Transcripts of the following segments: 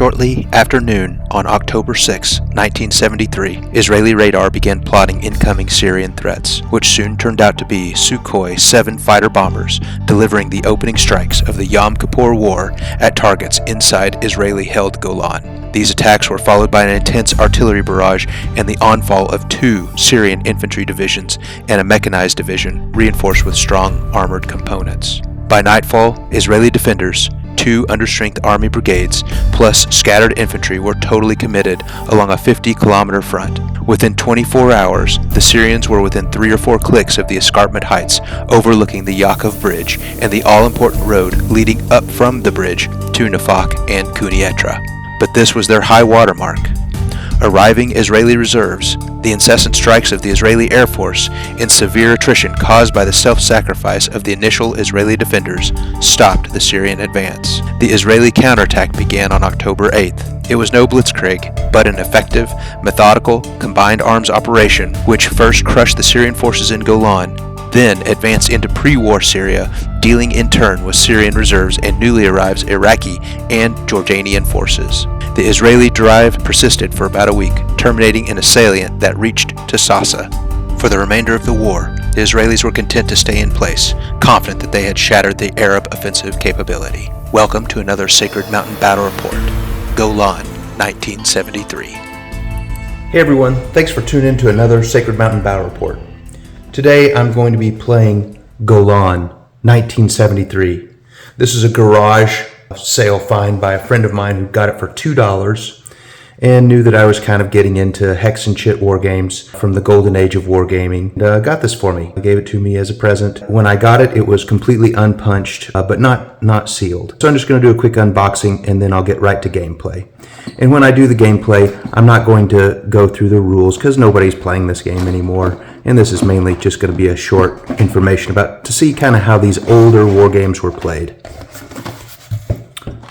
Shortly after noon on October 6, 1973, Israeli radar began plotting incoming Syrian threats, which soon turned out to be Sukhoi 7 fighter bombers delivering the opening strikes of the Yom Kippur War at targets inside Israeli-held Golan. These attacks were followed by an intense artillery barrage and the onfall of 2 Syrian infantry divisions and a mechanized division reinforced with strong armored components. By nightfall, Israeli defenders, 2 understrength army brigades, plus scattered infantry were totally committed along a 50-kilometer front. Within 24 hours, the Syrians were within 3 or 4 clicks of the escarpment heights overlooking the Yaakov Bridge and the all-important road leading up from the bridge to Nafak and Kunietra. But this was their high water mark. Arriving Israeli reserves, the incessant strikes of the Israeli Air Force, and severe attrition caused by the self-sacrifice of the initial Israeli defenders stopped the Syrian advance. The Israeli counterattack began on October 8th. It was no blitzkrieg, but an effective, methodical, combined arms operation which first crushed the Syrian forces in Golan, then advanced into pre-war Syria, dealing in turn with Syrian reserves and newly arrived Iraqi and Jordanian forces. The Israeli drive persisted for about a week, terminating in a salient that reached to Sasa. For the remainder of the war, the Israelis were content to stay in place, confident that they had shattered the Arab offensive capability. Welcome to another Sacred Mountain Battle Report, Golan, 1973. Hey everyone, thanks for tuning in to another Sacred Mountain Battle Report. Today I'm going to be playing Golan, 1973. This is a garage sale find by a friend of mine who got it for $2 and knew that I was kind of getting into Hex and Chit war games from the golden age of wargaming. Got this for me. Gave it to me as a present. When I got it, it was completely unpunched, but not sealed. So I'm just going to do a quick unboxing and then I'll get right to gameplay. And when I do the gameplay, I'm not going to go through the rules because nobody's playing this game anymore. And this is mainly just going to be a short information about to see kind of how these older war games were played.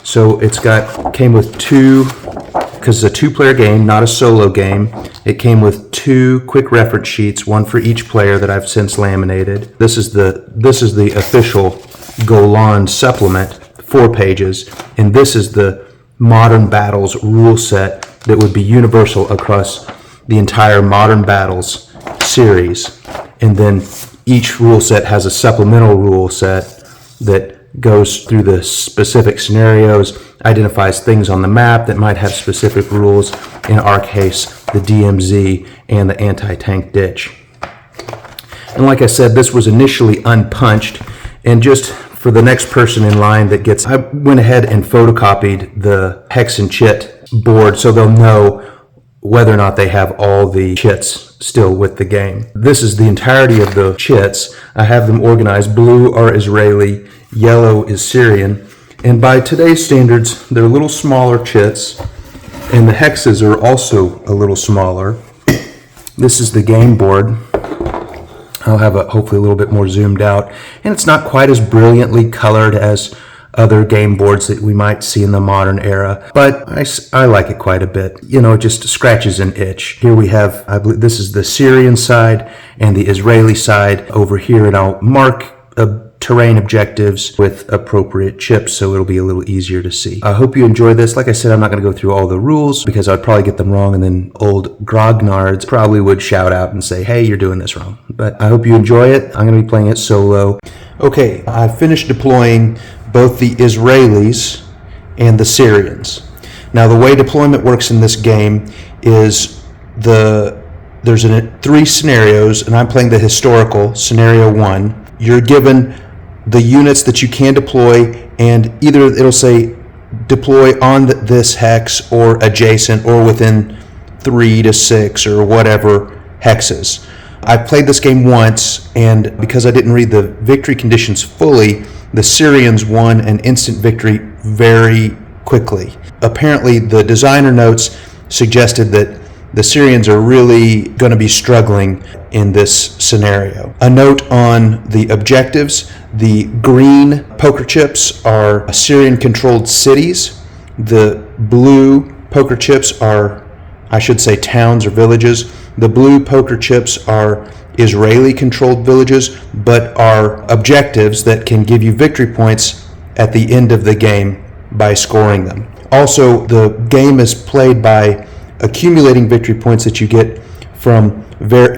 So came with 2, because it's a 2-player game, not a solo game. It came with 2 quick reference sheets, one for each player that I've since laminated. This is the official Golan supplement, 4 pages, and this is the Modern Battles rule set that would be universal across the entire Modern Battles series. And then each rule set has a supplemental rule set that goes through the specific scenarios, identifies things on the map that might have specific rules, in our case, the DMZ and the anti-tank ditch. And like I said, this was initially unpunched, and just for the next person in line that gets, I went ahead and photocopied the Hex and Chit board so they'll know whether or not they have all the chits still with the game. This is the entirety of the chits. I have them organized. Blue are Israeli, yellow is Syrian, and by today's standards, they're a little smaller chits, and the hexes are also a little smaller. This is the game board. I'll have it hopefully a little bit more zoomed out, and it's not quite as brilliantly colored as other game boards that we might see in the modern era, but I like it quite a bit. You know, it just scratches an itch. Here we have, I believe this is the Syrian side and the Israeli side over here, and I'll mark terrain objectives with appropriate chips so it'll be a little easier to see. I hope you enjoy this. Like I said, I'm not going to go through all the rules because I'd probably get them wrong, and then old grognards probably would shout out and say, hey, you're doing this wrong. But I hope you enjoy it. I'm going to be playing it solo. Okay, I finished deploying both the Israelis and the Syrians. Now the way deployment works in this game is there's 3 scenarios, and I'm playing the historical scenario 1. You're given the units that you can deploy, and either it'll say deploy on this hex or adjacent or within 3 to 6 or whatever hexes. I played this game once, and because I didn't read the victory conditions fully, the Syrians won an instant victory very quickly. Apparently, the designer notes suggested that the Syrians are really going to be struggling in this scenario. A note on the objectives: the green poker chips are Syrian-controlled cities. The blue poker chips are, I should say, towns or villages. The blue poker chips are Israeli-controlled villages, but are objectives that can give you victory points at the end of the game by scoring them. Also, the game is played by accumulating victory points that you get from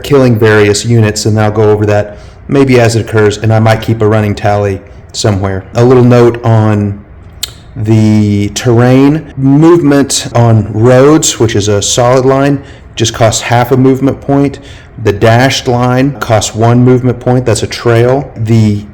killing various units, and I'll go over that maybe as it occurs, and I might keep a running tally somewhere. A little note on the terrain. Movement on roads, which is a solid line, just costs half a movement point. The dashed line costs 1 movement point. That's a trail. The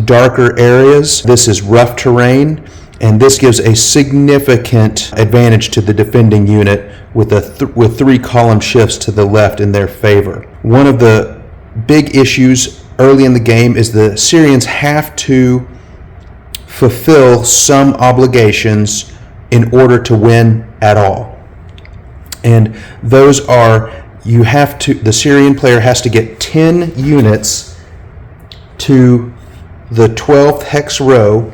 darker areas, this is rough terrain, and this gives a significant advantage to the defending unit with 3 column shifts to the left in their favor. One of the big issues early in the game is the Syrians have to fulfill some obligations in order to win at all. And those are, the Syrian player has to get 10 units to the 12th hex row,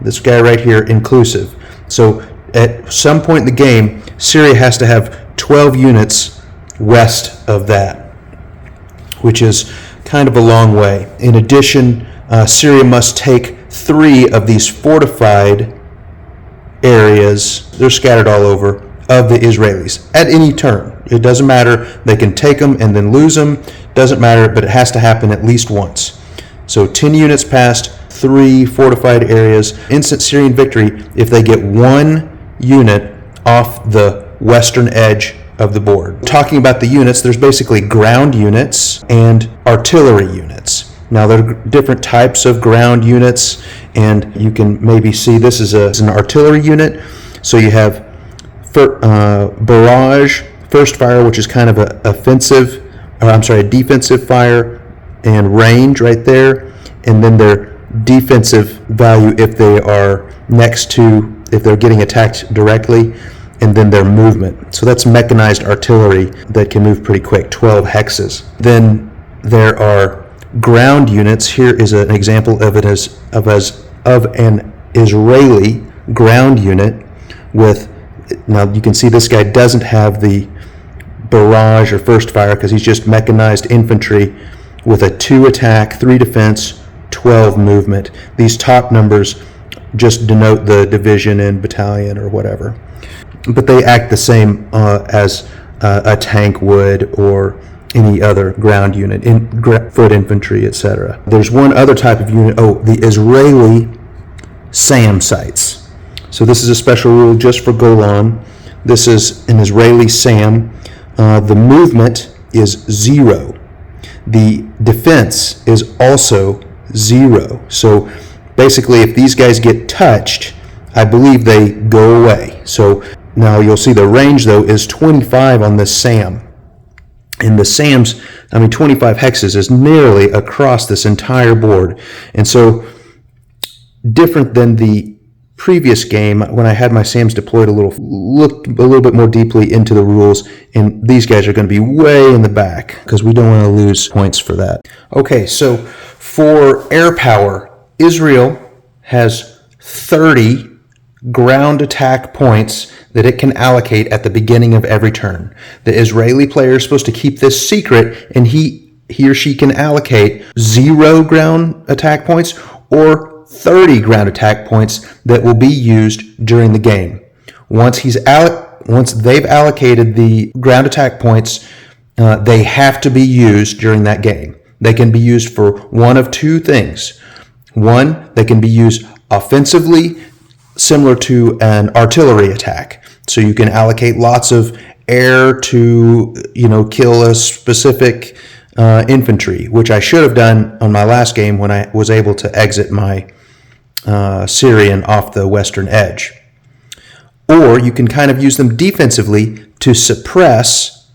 this guy right here inclusive. So at some point in the game, Syria has to have 12 units west of that, which is kind of a long way. In addition, Syria must take 3 of these fortified areas, they're scattered all over, of the Israelis at any turn. It doesn't matter, they can take them and then lose them, doesn't matter, but it has to happen at least once. So 10 units passed, 3 fortified areas, instant Syrian victory if they get 1 unit off the western edge of the board. Talking about the units, there's basically ground units and artillery units. Now there are different types of ground units, and you can maybe see this is an artillery unit. So you have barrage, first fire, which is kind of a defensive fire, and range right there, and then their defensive value if they are if they're getting attacked directly, and then their movement. So that's mechanized artillery that can move pretty quick, 12 hexes. Then there are ground units. Here is an example of an Israeli ground unit with, now you can see this guy doesn't have the barrage or first fire because he's just mechanized infantry with a 2 attack, 3 defense, 12 movement. These top numbers just denote the division and battalion or whatever. But they act the same as a tank would or any other ground unit, foot infantry, etc. There's one other type of unit, the Israeli SAM sites. So this is a special rule just for Golan. This is an Israeli SAM. The movement is 0. The defense is also 0. So basically, if these guys get touched, I believe they go away. So now you'll see the range, though, is 25 on this SAM. And the SAMs, 25 hexes is nearly across this entire board. And so different than the previous game when I had my SAMs deployed, looked a little bit more deeply into the rules, and these guys are going to be way in the back because we don't want to lose points for that. Okay, so for air power, Israel has 30 ground attack points that it can allocate at the beginning of every turn. The Israeli player is supposed to keep this secret, and he or she can allocate 0 ground attack points or 30 ground attack points that will be used during the game. Once they've allocated the ground attack points, they have to be used during that game. They can be used for one of 2 things. One, they can be used offensively, similar to an artillery attack. So you can allocate lots of air to, kill a specific infantry, which I should have done on my last game when I was able to exit my Syrian off the western edge. Or you can kind of use them defensively to suppress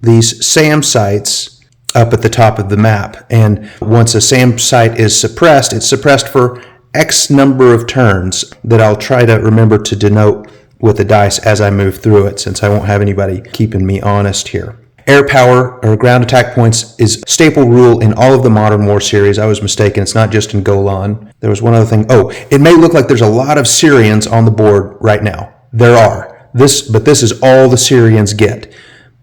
these SAM sites up at the top of the map. And once a SAM site is suppressed, it's suppressed for X number of turns that I'll try to remember to denote with the dice as I move through it, since I won't have anybody keeping me honest here. Air power or ground attack points is a staple rule in all of the Modern War series. I was mistaken. It's not just in Golan. There was one other thing. It may look like there's a lot of Syrians on the board right now. There are. But this is all the Syrians get.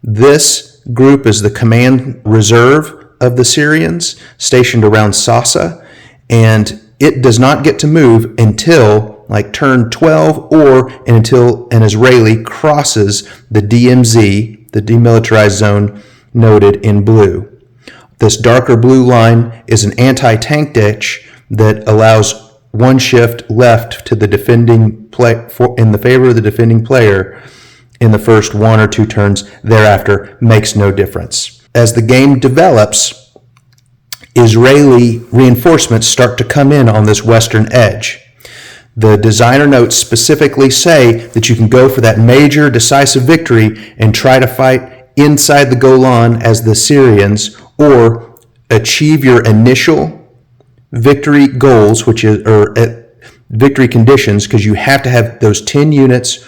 This group is the command reserve of the Syrians stationed around Sasa, and it does not get to move until like turn 12 or until an Israeli crosses the DMZ, the demilitarized zone noted in blue. This darker blue line is an anti-tank ditch that allows one shift left to the defending play in the favor of the defending player in the first 1 or 2 turns. Thereafter makes no difference. As the game develops, Israeli reinforcements start to come in on this western edge. The designer notes specifically say that you can go for that major decisive victory and try to fight inside the Golan as the Syrians, or achieve your initial victory goals, which is victory conditions, because you have to have those 10 units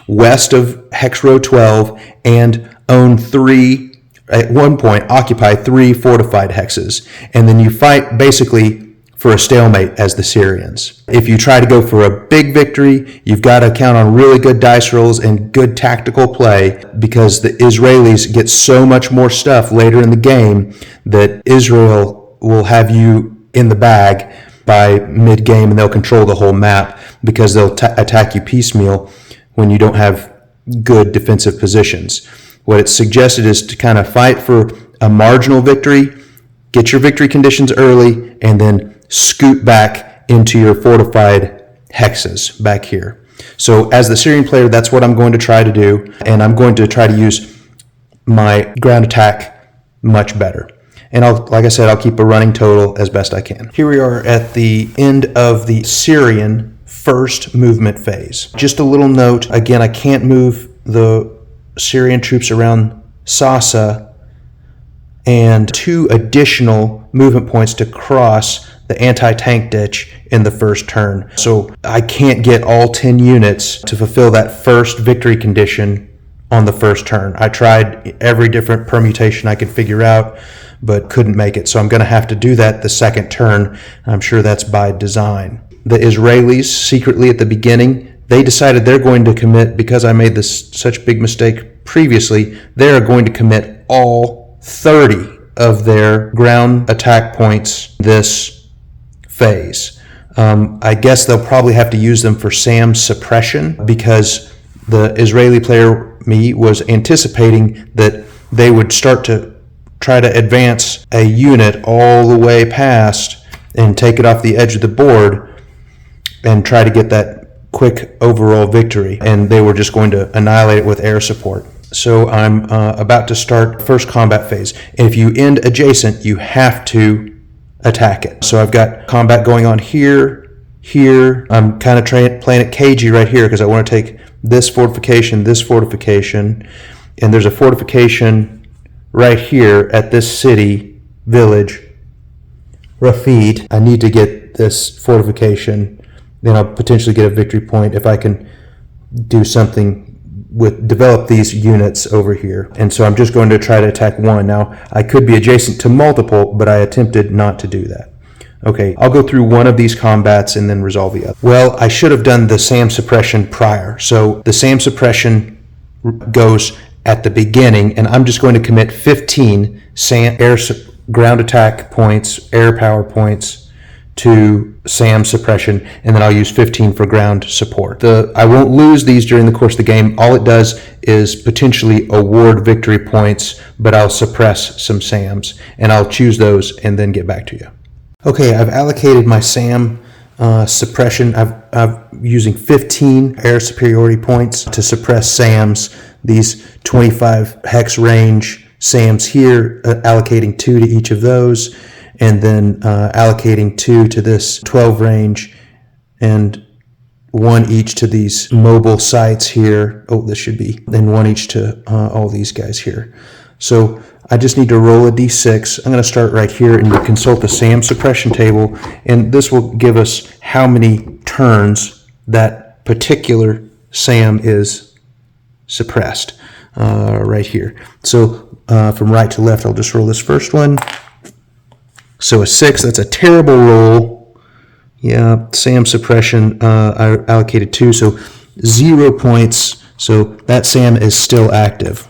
west of Hex Row 12 and own 3, at one point occupy 3 fortified hexes, and then you fight basically for a stalemate as the Syrians. If you try to go for a big victory, you've got to count on really good dice rolls and good tactical play, because the Israelis get so much more stuff later in the game that Israel will have you in the bag by mid-game, and they'll control the whole map because they'll attack you piecemeal when you don't have good defensive positions. What it's suggested is to kind of fight for a marginal victory, get your victory conditions early, and then scoot back into your fortified hexes back here. So as the Syrian player, that's what I'm going to try to do, and I'm going to try to use my ground attack much better. And like I said, I'll keep a running total as best I can. Here we are at the end of the Syrian first movement phase. Just a little note, again, I can't move the Syrian troops around Sasa, and 2 additional movement points to cross the anti-tank ditch in the first turn. So I can't get all 10 units to fulfill that first victory condition on the first turn. I tried every different permutation I could figure out, but couldn't make it. So I'm going to have to do that the second turn. I'm sure that's by design. The Israelis, secretly at the beginning, they decided they're going to commit, because I made such big mistake previously, they're going to commit all 30 of their ground attack points this phase. I guess they'll probably have to use them for SAM suppression, because the Israeli player, me, was anticipating that they would start to try to advance a unit all the way past and take it off the edge of the board and try to get that quick overall victory, and they were just going to annihilate it with air support. So I'm about to start first combat phase. And if you end adjacent, you have to attack it. So I've got combat going on here. I'm kind of playing it cagey right here because I want to take this fortification, and there's a fortification right here at this city, village, Rafid. I need to get this fortification, then I'll potentially get a victory point if I can do something with develop these units over here. And so I'm just going to try to attack one. Now, I could be adjacent to multiple, but I attempted not to do that. Okay, I'll go through one of these combats and then resolve the other. Well, I should have done the SAM suppression prior. So the SAM suppression goes at the beginning, and I'm just going to commit 15 ground attack points, air power points to SAM suppression, and then I'll use 15 for ground support. I won't lose these during the course of the game. All it does is potentially award victory points, but I'll suppress some SAMs, and I'll choose those and then get back to you. Okay, I've allocated my SAM suppression. I'm using 15 air superiority points to suppress SAMs. These 25 hex range SAMs here, allocating 2 to each of those, and then allocating 2 to this 12 range, and 1 each to these mobile sites here. Oh, this should be, then 1 each to all these guys here. So I just need to roll a d6. I'm going to start right here, and you consult the SAM suppression table, and this will give us how many turns that particular SAM is suppressed right here. So from right to left, I'll just roll this first one. So a 6, that's a terrible roll. Yeah, SAM suppression, I allocated 2, so 0 points. So that SAM is still active.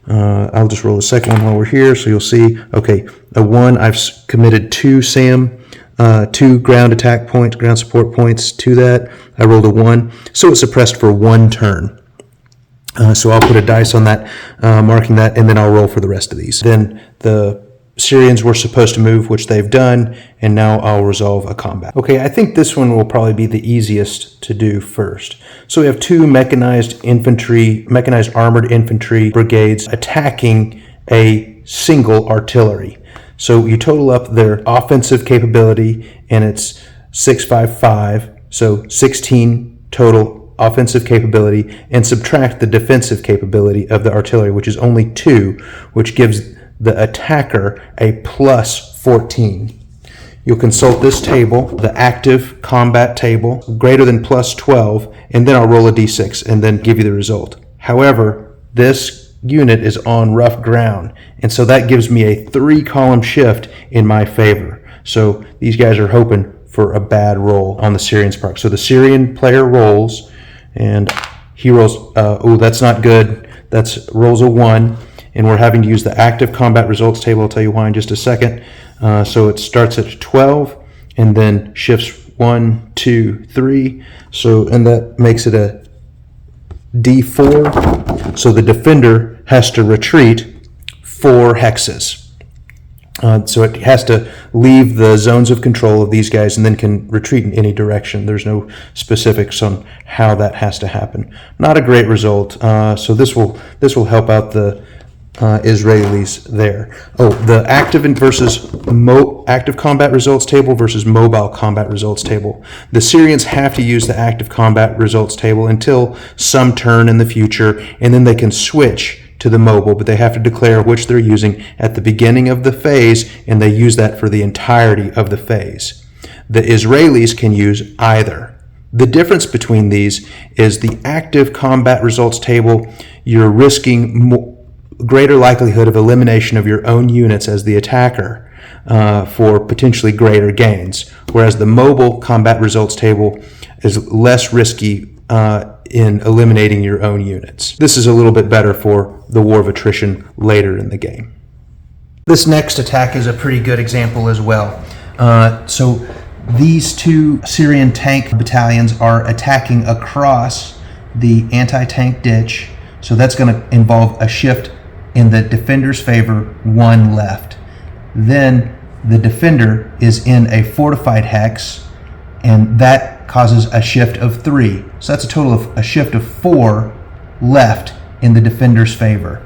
I'll just roll the second one while we're here, so you'll see. Okay, a 1, I've committed 2 SAM 2 ground attack points, ground support points to that. I rolled a 1, so it's suppressed for 1 turn. So I'll put a dice on that, marking that, and then I'll roll for the rest of these. Then the Syrians were supposed to move, which they've done, and now I'll resolve a combat. Okay, I think this one will probably be the easiest to do first. So we have 2 mechanized armored infantry brigades attacking a single artillery. So you total up their offensive capability, and it's 655, so 16 total offensive capability, and subtract the defensive capability of the artillery, which is only 2, which gives the attacker a plus 14. You'll consult this table, the active combat table, greater than plus 12, and then I'll roll a d6 and then give you the result. However, this unit is on rough ground, and so that gives me a 3-column shift in my favor. So these guys are hoping for a bad roll on the Syrian's part. So the Syrian player rolls, and he rolls, oh, that's not good. That's rolls a 1. And we're having to use the active combat results table. I'll tell you why in just a second. So it starts at 12 and then shifts 1, 2, 3. So, and that makes it a D4. So the defender has to retreat 4 hexes. So it has to leave the zones of control of these guys and then can retreat in any direction. There's no specifics on how that has to happen. Not a great result. So this will help out the Israelis there. Oh, the active combat results table versus mobile combat results table. The Syrians have to use the active combat results table until some turn in the future, and then they can switch to the mobile, but they have to declare which they're using at the beginning of the phase, and they use that for the entirety of the phase. The Israelis can use either. The difference between these is the active combat results table, you're risking greater likelihood of elimination of your own units as the attacker for potentially greater gains, whereas the mobile combat results table is less risky in eliminating your own units. This is a little bit better for the war of attrition later in the game. This next attack is a pretty good example as well. So these 2 Syrian tank battalions are attacking across the anti-tank ditch, so that's going to involve a shift in the defender's favor, 1 left. Then the defender is in a fortified hex, and that causes a shift of 3. So that's a total of a shift of 4 left in the defender's favor.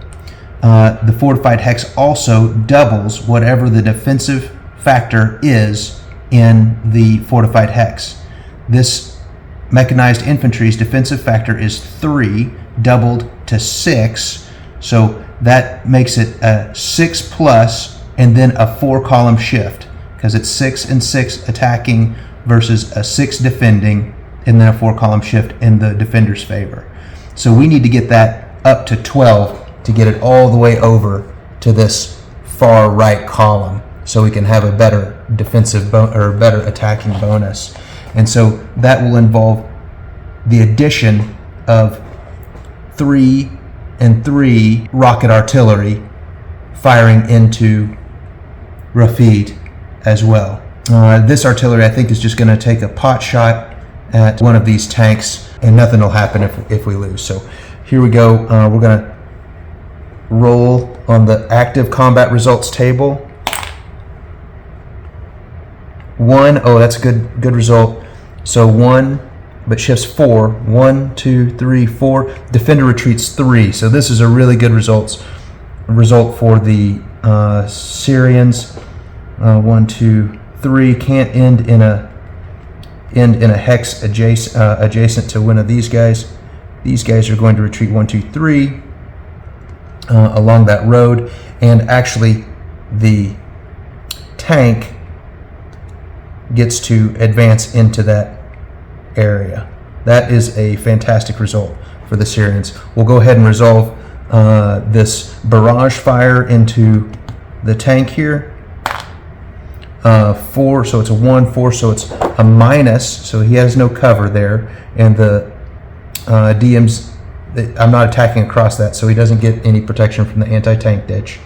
The fortified hex also doubles whatever the defensive factor is in the fortified hex. This mechanized infantry's defensive factor is 3, doubled to 6, so that makes it a 6 plus and then a 4-column shift, because it's 6 and 6 attacking versus a 6 defending, and then a 4-column shift in the defender's favor. So we need to get that up to 12 to get it all the way over to this far right column, so we can have a better defensive or better attacking bonus. And so that will involve the addition of 3 and 3 rocket artillery firing into Rafid as well. This artillery, I think, is just going to take a pot shot at one of these tanks, and nothing will happen if we lose. So here we go. We're going to roll on the active combat results table. 1, oh, that's a good result. So 1, but shifts 4. 1, 2, 3, 4. Defender retreats 3. So this is a really good result for the Syrians. 1, 2, 3. Can't end in a hex adjacent to one of these guys. These guys are going to retreat 1, 2, 3 along that road, and actually the tank gets to advance into that area. That is a fantastic result for the Syrians. We'll go ahead and resolve this barrage fire into the tank here. 4, so it's a 1, 4, so it's a minus, so he has no cover there, and the DM's, I'm not attacking across that, so he doesn't get any protection from the anti-tank ditch.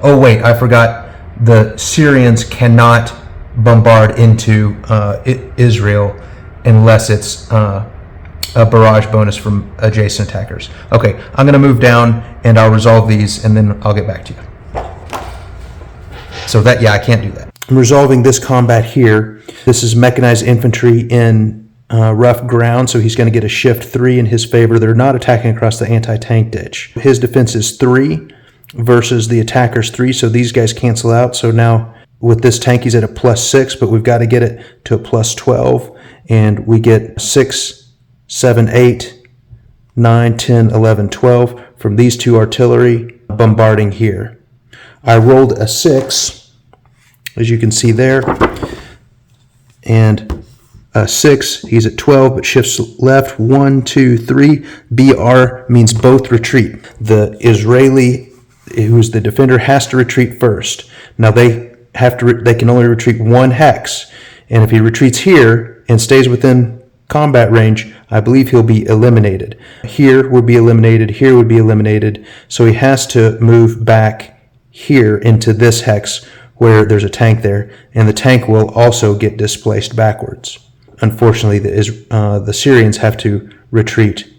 Oh wait, I forgot, the Syrians cannot bombard into Israel unless it's a barrage bonus from adjacent attackers. Okay, I'm going to move down and I'll resolve these and then I'll get back to you. So that, yeah, I can't do that. I'm resolving this combat here. This is mechanized infantry in rough ground, so he's going to get a shift 3 in his favor. They're not attacking across the anti-tank ditch. His defense is 3 versus the attacker's 3, so these guys cancel out. So now with this tank, he's at a +6, but we've got to get it to a +12, and we get 6, 7, 8, 9, 10, 11, 12 from these two artillery bombarding here. I rolled a 6, as you can see there, and a 6, he's at 12, but shifts left, 1, 2, 3. BR means both retreat. The Israeli, who's the defender, has to retreat first. Now they can only retreat 1 hex, and if he retreats here and stays within combat range, I believe he'll be eliminated. Here would be eliminated, here would be eliminated, so he has to move back here into this hex where there's a tank there, and the tank will also get displaced backwards. Unfortunately, the Syrians have to retreat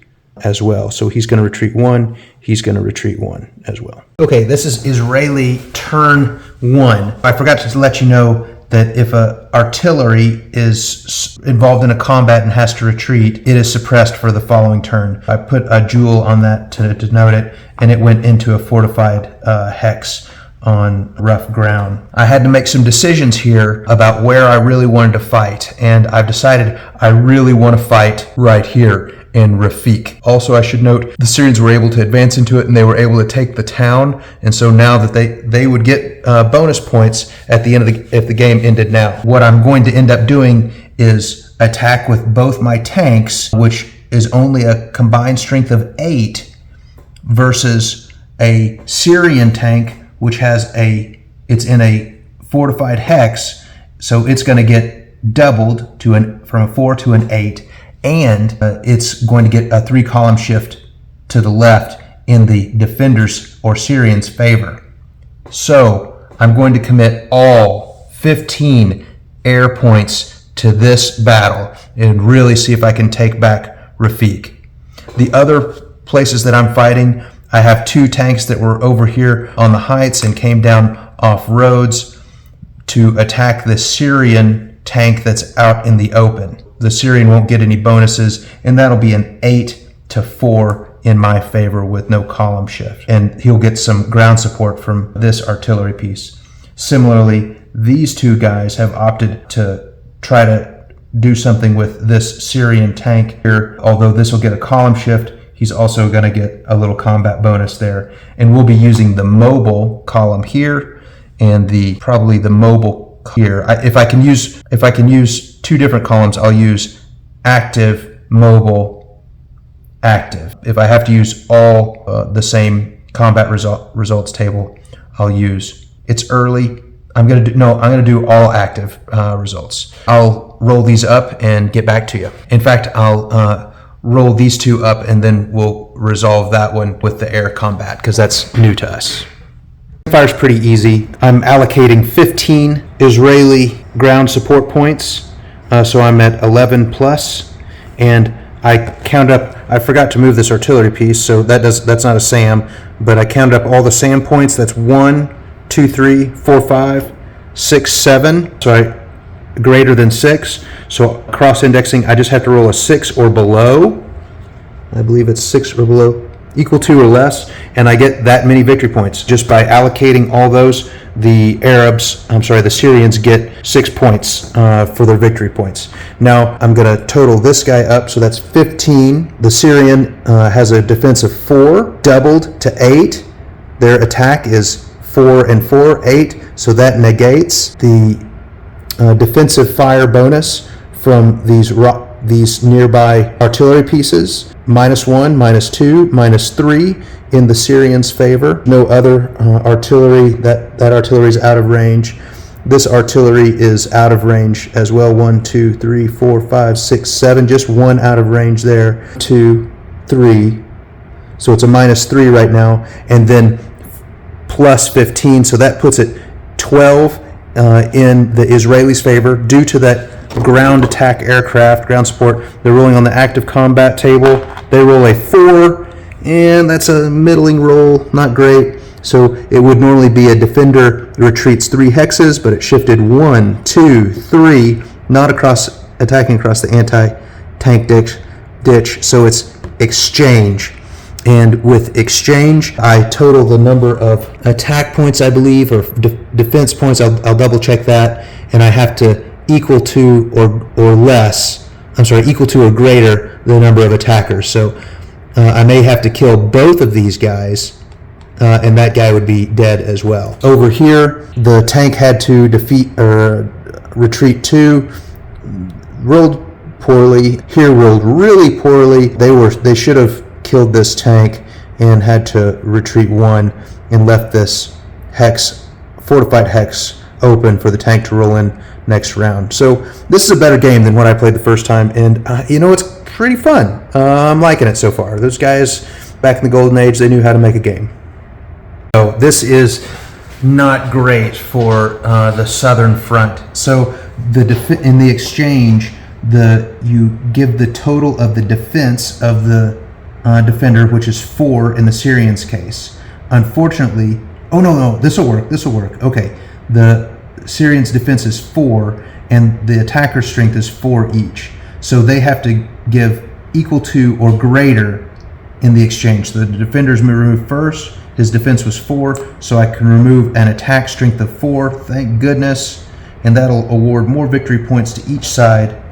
as well. So he's going to retreat 1, he's going to retreat 1 as well. Okay, this is Israeli turn 1. I forgot to let you know that if artillery is involved in a combat and has to retreat, it is suppressed for the following turn. I put a jewel on that to denote it, and it went into a fortified hex on rough ground. I had to make some decisions here about where I really wanted to fight, and I've decided I really want to fight right here in Rafik. Also, I should note the Syrians were able to advance into it and they were able to take the town, and so now that they would get bonus points at the end of if the game ended now. What I'm going to end up doing is attack with both my tanks, which is only a combined strength of 8 versus a Syrian tank which has it's in a fortified hex, so it's going to get doubled from a 4 to an 8, and it's going to get a 3-column shift to the left in the defenders or Syrians' favor. So I'm going to commit all 15 air points to this battle and really see if I can take back Rafik. The other places that I'm fighting, I have 2 tanks that were over here on the heights and came down off roads to attack the Syrian tank that's out in the open. The Syrian won't get any bonuses, and that'll be an 8-4 in my favor with no column shift. And he'll get some ground support from this artillery piece. Similarly, these 2 guys have opted to try to do something with this Syrian tank here. Although this will get a column shift, he's also going to get a little combat bonus there. And we'll be using the mobile column here and probably the mobile here. If I can use 2 different columns, I'll use active, mobile, active. If I have to use all the same combat results table, I'll use. It's early. I'm going to do all active results. I'll roll these up and get back to you. In fact, I'll roll these 2 up and then we'll resolve that one with the air combat because that's new to us. Fire's pretty easy. I'm allocating 15 Israeli ground support points, so I'm at 11 plus, and I count up. I forgot to move this artillery piece, so that's not a SAM, but I counted up all the SAM points. That's 1, 2, 3, 4, 5, 6, 7. So I greater than 6. So cross-indexing, I just have to roll a 6 or below. I believe it's 6 or below, equal to or less, and I get that many victory points. Just by allocating all those, the Syrians get 6 points for their victory points. Now I'm going to total this guy up, so that's 15. The Syrian has a defense of 4, doubled to 8. Their attack is 4 and 4, 8, so that negates the defensive fire bonus from these nearby artillery pieces. -1, -2, -3 in the Syrians' favor. No other artillery. That artillery is out of range. This artillery is out of range as well. 1, 2, 3, 4, 5, 6, 7. Just 1 out of range there. 2, 3. So it's a -3 right now. And then plus 15. So that puts it 12 in the Israelis' favor due to that ground attack aircraft, ground support. They're rolling on the active combat table. They roll a 4, and that's a middling roll, not great. So it would normally be a defender retreats 3 hexes, but it shifted 1, 2, 3, not attacking across the anti-tank ditch. So it's exchange. And with exchange, I total the number of attack points, I believe, or defense points. I'll double check that, and I have to equal to equal to or greater the number of attackers. So I may have to kill both of these guys, and that guy would be dead as well. Over here, the tank had to retreat 2, rolled poorly. Here rolled really poorly. They should have killed this tank and had to retreat 1 and left this fortified hex open for the tank to roll in next round. So this is a better game than what I played the first time, and it's pretty fun. I'm liking it so far. Those guys back in the golden age, they knew how to make a game. So this is not great for the southern front. So in the exchange, you give the total of the defense of the defender, which is 4 in the Syrians' case. Unfortunately, no, this will work. Okay, the Syrians' defense is 4, and the attacker's strength is 4 each. So they have to give equal to or greater in the exchange. So the defender's removed first. His defense was 4, so I can remove an attack strength of 4. Thank goodness. And that'll award more victory points to each side.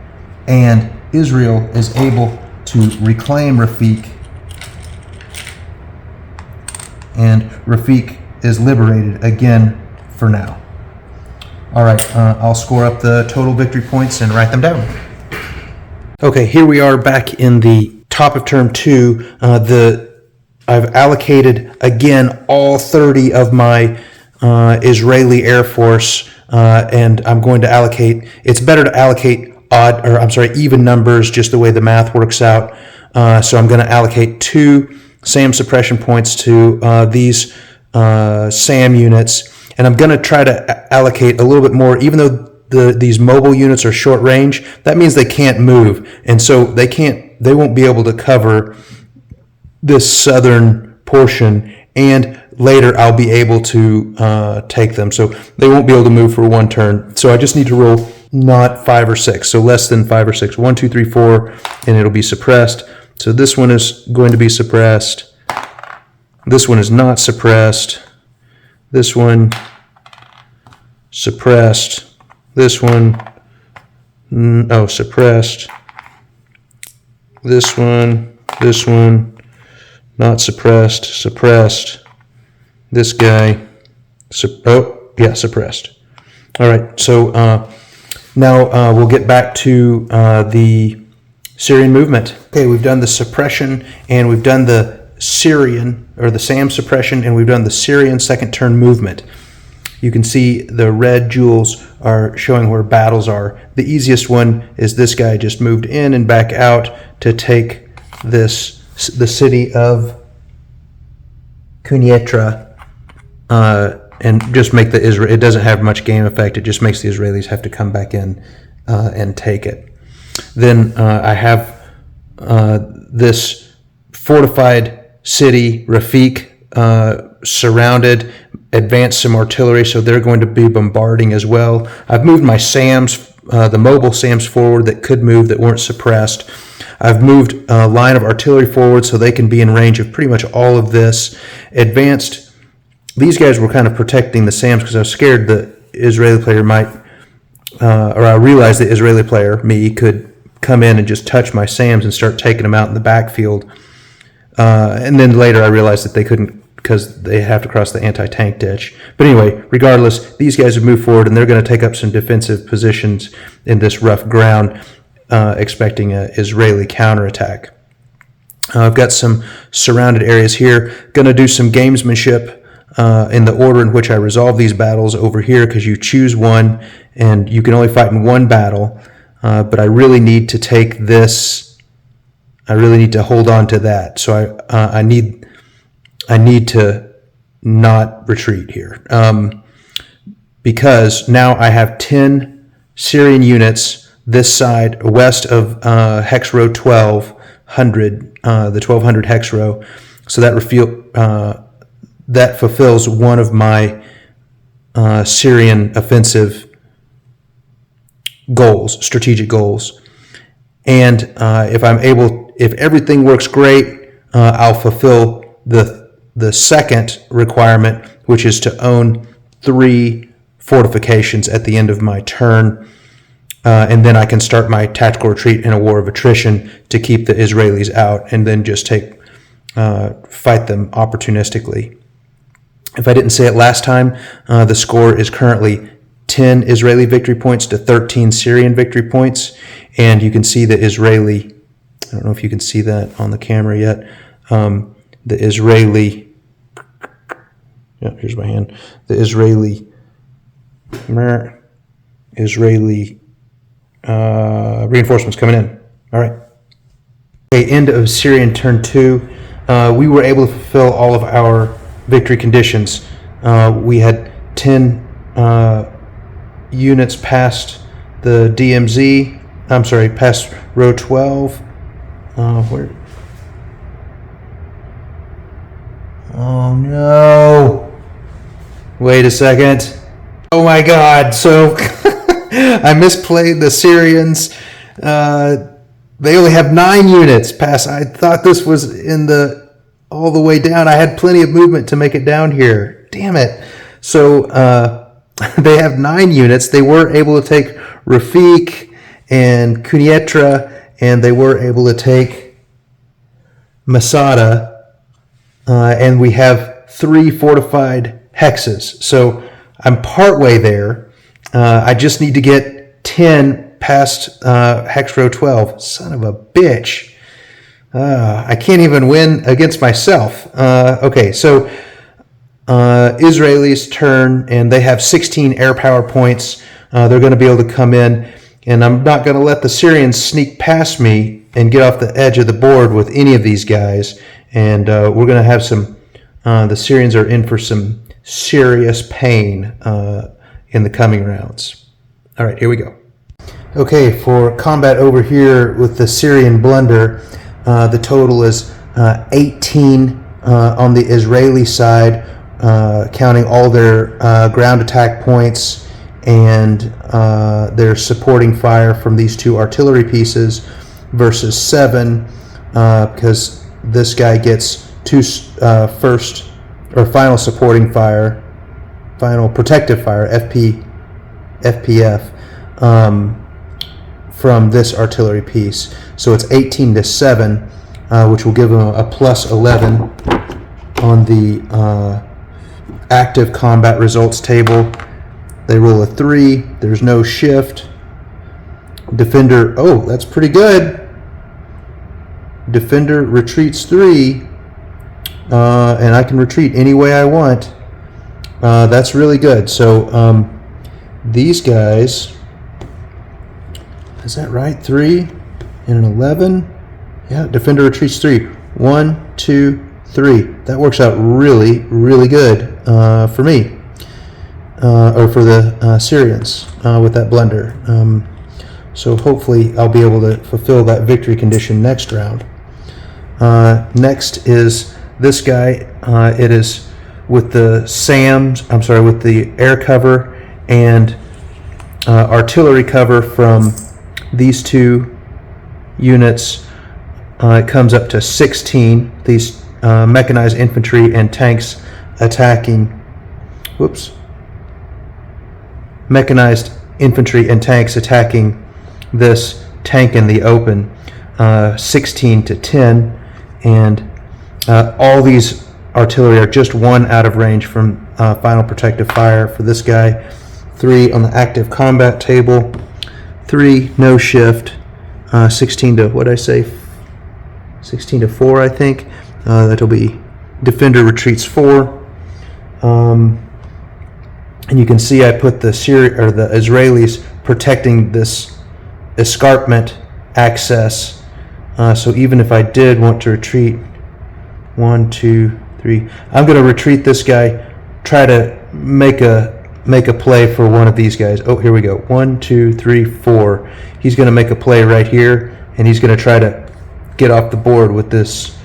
And Israel is able to reclaim Rafik. And Rafik is liberated again for now. All right, I'll score up the total victory points and write them down. Okay, here we are back in the top of turn 2. I've allocated again all 30 of my Israeli Air Force, and I'm going to allocate. It's better to allocate even numbers, just the way the math works out. So I'm going to allocate 2 SAM suppression points to these SAM units, and I'm going to try to allocate a little bit more, even though these mobile units are short range. That means they can't move, and so they won't be able to cover this southern portion, and later I'll be able to take them. So they won't be able to move for 1 turn. So I just need to roll not 5 or 6, so less than 5 or 6. 1, 2, 3, 4, and it'll be suppressed. So this one is going to be suppressed. This one is not suppressed. This one suppressed. This one, suppressed. This one, not suppressed, suppressed. This guy, suppressed. All right, so now we'll get back to the Syrian movement. Okay, we've done the suppression, and we've done the Syrian, or the SAM suppression, and we've done the Syrian second turn movement. You can see the red jewels are showing where battles are. The easiest one is this guy just moved in and back out to take the city of Quneitra, and just make it doesn't have much game effect. It just makes the Israelis have to come back in and take it. Then I have this fortified city, Rafik, surrounded, advanced some artillery, so they're going to be bombarding as well. I've moved my SAMs, the mobile SAMs forward that could move, that weren't suppressed. I've moved a line of artillery forward so they can be in range of pretty much all of this. Advanced, these guys were kind of protecting the SAMs because I was scared the Israeli player might, or I realized the Israeli player, me, could come in and just touch my SAMs and start taking them out in the backfield. And then later I realized that they couldn't because they have to cross the anti-tank ditch. But anyway, regardless, these guys have moved forward and they're going to take up some defensive positions in this rough ground, expecting an Israeli counterattack. I've got some surrounded areas here. Going to do some gamesmanship in the order in which I resolve these battles over here, because you choose one and you can only fight in one battle. But I really need to take this. I really need to hold on to that. So I need to not retreat here, because now I have 10 Syrian units this side, west of hex row 1200, the 1200 hex row. So that fulfills one of my Syrian offensive goals, strategic goals. And if everything works great, I'll fulfill the second requirement, which is to own 3 fortifications at the end of my turn. And then I can start my tactical retreat in a war of attrition to keep the Israelis out, and then just fight them opportunistically. If I didn't say it last time, the score is currently 10 Israeli victory points to 13 Syrian victory points. And you can see the Israeli, I don't know if you can see that on the camera yet, the Israeli, yeah, here's my hand, the Israeli reinforcements coming in. All right. Okay, end of Syrian turn 2. We were able to fulfill all of our victory conditions. We had 10 units past the DMZ. I'm sorry, past row 12. Where? Oh no! Wait a second. Oh my God! So I misplayed the Syrians. They only have 9 units past. I thought this was all the way down. I had plenty of movement to make it down here. Damn it! So they have 9 units. They were able to take Rafik and Kunietra, and they were able to take Masada, and we have 3 fortified hexes. So I'm partway there. I just need to get 10 past hex row 12. Son of a bitch. I can't even win against myself. Okay, so Israelis turn, and they have 16 air power points. They're going to be able to come in, and I'm not going to let the Syrians sneak past me and get off the edge of the board with any of these guys. And we're going to have the Syrians are in for some serious pain in the coming rounds. All right, here we go. Okay, for combat over here with the Syrian blunder, the total is 18 on the Israeli side, counting all their ground attack points and their supporting fire from these 2 artillery pieces, versus 7 because this guy gets 2 first or final supporting fire, final protective fire, FPF, from this artillery piece. So it's 18 to 7, which will give them a plus 11 on the active combat results table. They roll a 3. There's no shift. Defender, oh, that's pretty good. Defender retreats 3, and I can retreat any way I want. That's really good. So these guys, is that right? 3 and an 11. Yeah, defender retreats 3. 1, 2, 3. That works out really, really good for me. Or for the Syrians with that blunder. So hopefully I'll be able to fulfill that victory condition next round. Next is this guy. It is with the with the air cover and artillery cover from these 2 units. It comes up to 16. These mechanized infantry and tanks attacking. Mechanized infantry and tanks attacking this tank in the open, 16 to 10, and all these artillery are just 1 out of range from final protective fire for this guy. 3 on the active combat table, 3 no shift, 16 to what I say, 16 to 4, I think. That'll be defender retreats 4. And you can see I put the Israelis protecting this escarpment access. So even if I did want to retreat, 1, 2, 3, I'm going to retreat this guy, try to make a make a play for one of these guys. Oh, here we go. 1, 2, 3, 4. He's going to make a play right here, and he's going to try to get off the board with this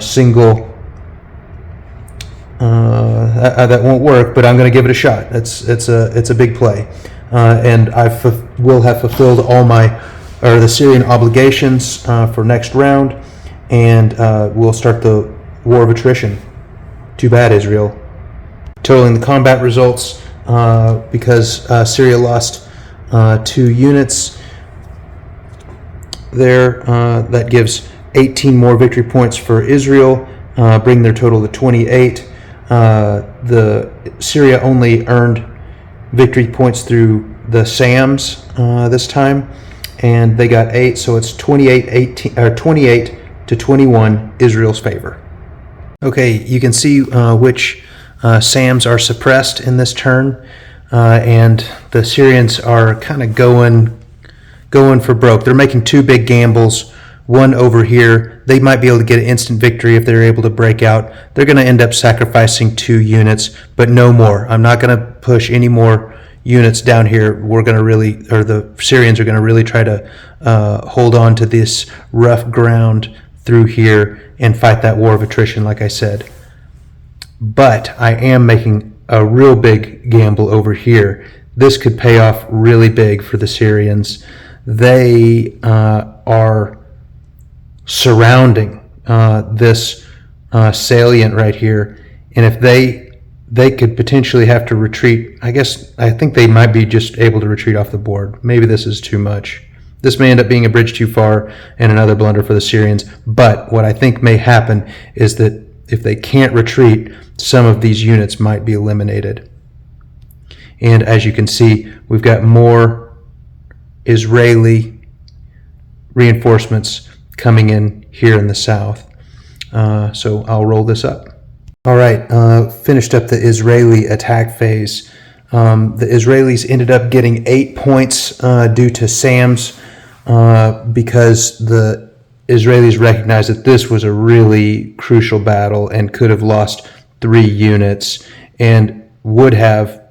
single. That won't work, but I'm going to give it a shot. It's a big play, and I will have fulfilled all the Syrian obligations for next round, and we'll start the war of attrition. Too bad, Israel. Totaling the combat results, because Syria lost 2 units there. That gives 18 more victory points for Israel, bring their total to 28. The Syria only earned victory points through the SAMs this time, and they got 8, so it's 28 to 21 Israel's favor. Okay, you can see which SAMs are suppressed in this turn, and the Syrians are kind of going for broke. They're making 2 big gambles. One over here, they might be able to get an instant victory if they're able to break out. They're going to end up sacrificing 2 units, but no more. I'm not going to push any more units down here. The Syrians are going to really try to hold on to this rough ground through here and fight that war of attrition, like I said. But I am making a real big gamble over here. This could pay off really big for the Syrians. They are surrounding this salient right here, and if they could potentially have to retreat. I think they might be just able to retreat off the board. Maybe this is too much. This may end up being a bridge too far and another blunder for the Syrians, but what I think may happen is that if they can't retreat, some of these units might be eliminated. And as you can see, we've got more Israeli reinforcements coming in here in the south. So I'll roll this up. All right, finished up the Israeli attack phase. The Israelis ended up getting 8 points due to SAMs because the Israelis recognized that this was a really crucial battle and could have lost 3 units, and would have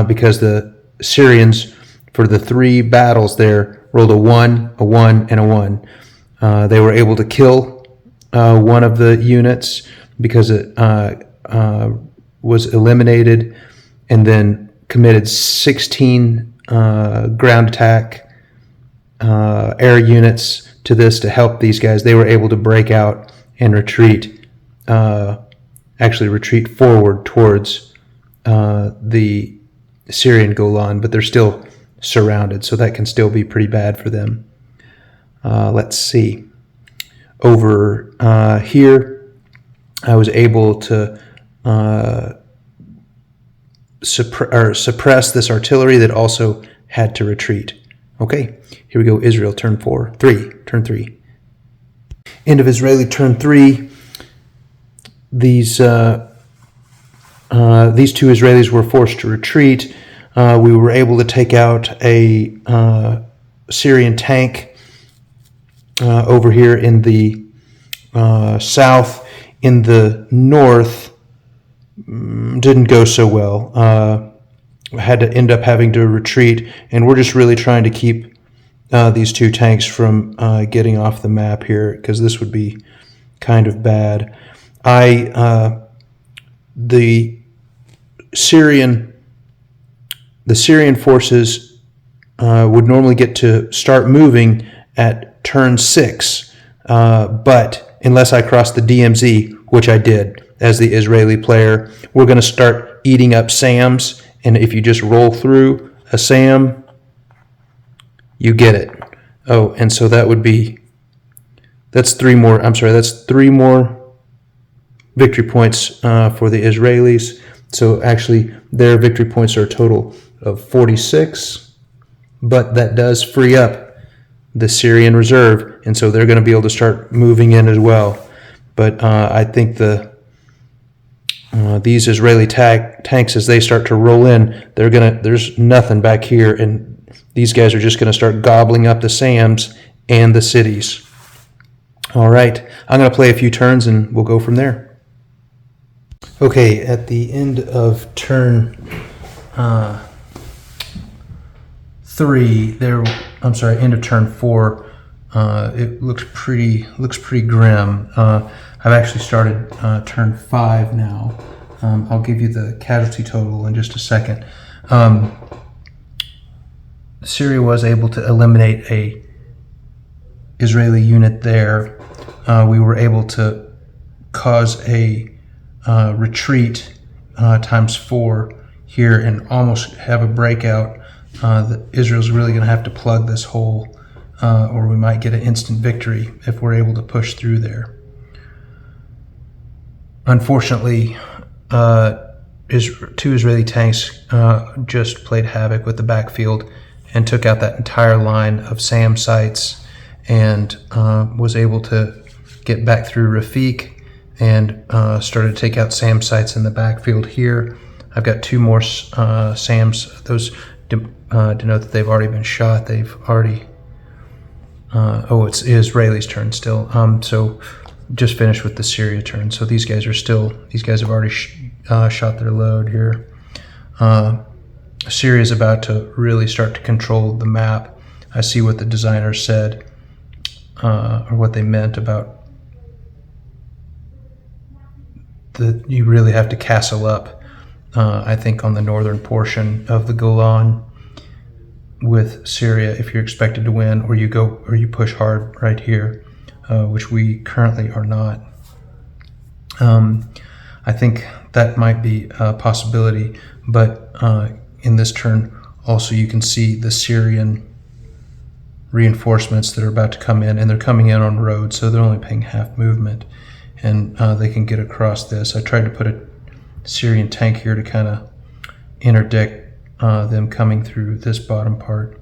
because the Syrians, for the 3 battles there, rolled a 1, a 1, and a 1. They were able to kill one of the units because it was eliminated, and then committed 16 ground attack air units to this to help these guys. They were able to break out and retreat, actually retreat forward towards the Syrian Golan, but they're still surrounded, so that can still be pretty bad for them. Let's see. Over here, I was able to suppress this artillery that also had to retreat. Okay, here we go. Israel, turn 3. End of Israeli turn 3. These 2 Israelis were forced to retreat. We were able to take out a Syrian tank over here in the south. In the north, didn't go so well. Had to end up having to retreat, and we're just really trying to keep these 2 tanks from getting off the map here, because this would be kind of bad. The Syrian forces would normally get to start moving at turn 6, but unless I cross the DMZ, which I did as the Israeli player, we're going to start eating up SAMs, and if you just roll through a SAM, you get it. Oh, and so that's 3 more victory points for the Israelis. So actually, their victory points are a total of 46, but that does free up the Syrian reserve, and so they're going to be able to start moving in as well. But I think these Israeli tanks, as they start to roll in, there's nothing back here, and these guys are just going to start gobbling up the SAMs and the cities. All right, I'm going to play a few turns, and we'll go from there. Okay, at the end of turn end of turn 4, it looks pretty grim. I've actually started turn 5 now. I'll give you the casualty total in just a second. Syria was able to eliminate a Israeli unit there. We were able to cause a retreat times 4 here and almost have a breakout. Israel's really going to have to plug this hole, or we might get an instant victory if we're able to push through there. Unfortunately, 2 Israeli tanks just played havoc with the backfield and took out that entire line of SAM sites, and was able to get back through Rafik and started to take out SAM sites in the backfield here. I've got 2 more SAMs. Those denote that they've already been shot. They've already... it's Israeli's turn still. So just finished with the Syria turn. So these guys have already shot their load here. Syria is about to really start to control the map. I see what the designers said, or what they meant about you really have to castle up, I think, on the northern portion of the Golan with Syria if you're expected to win, or you push hard right here, which we currently are not. I think that might be a possibility, but in this turn also you can see the Syrian reinforcements that are about to come in, and they're coming in on roads, so they're only paying half movement, and they can get across this. I tried to put a Syrian tank here to kind of interdict them coming through this bottom part.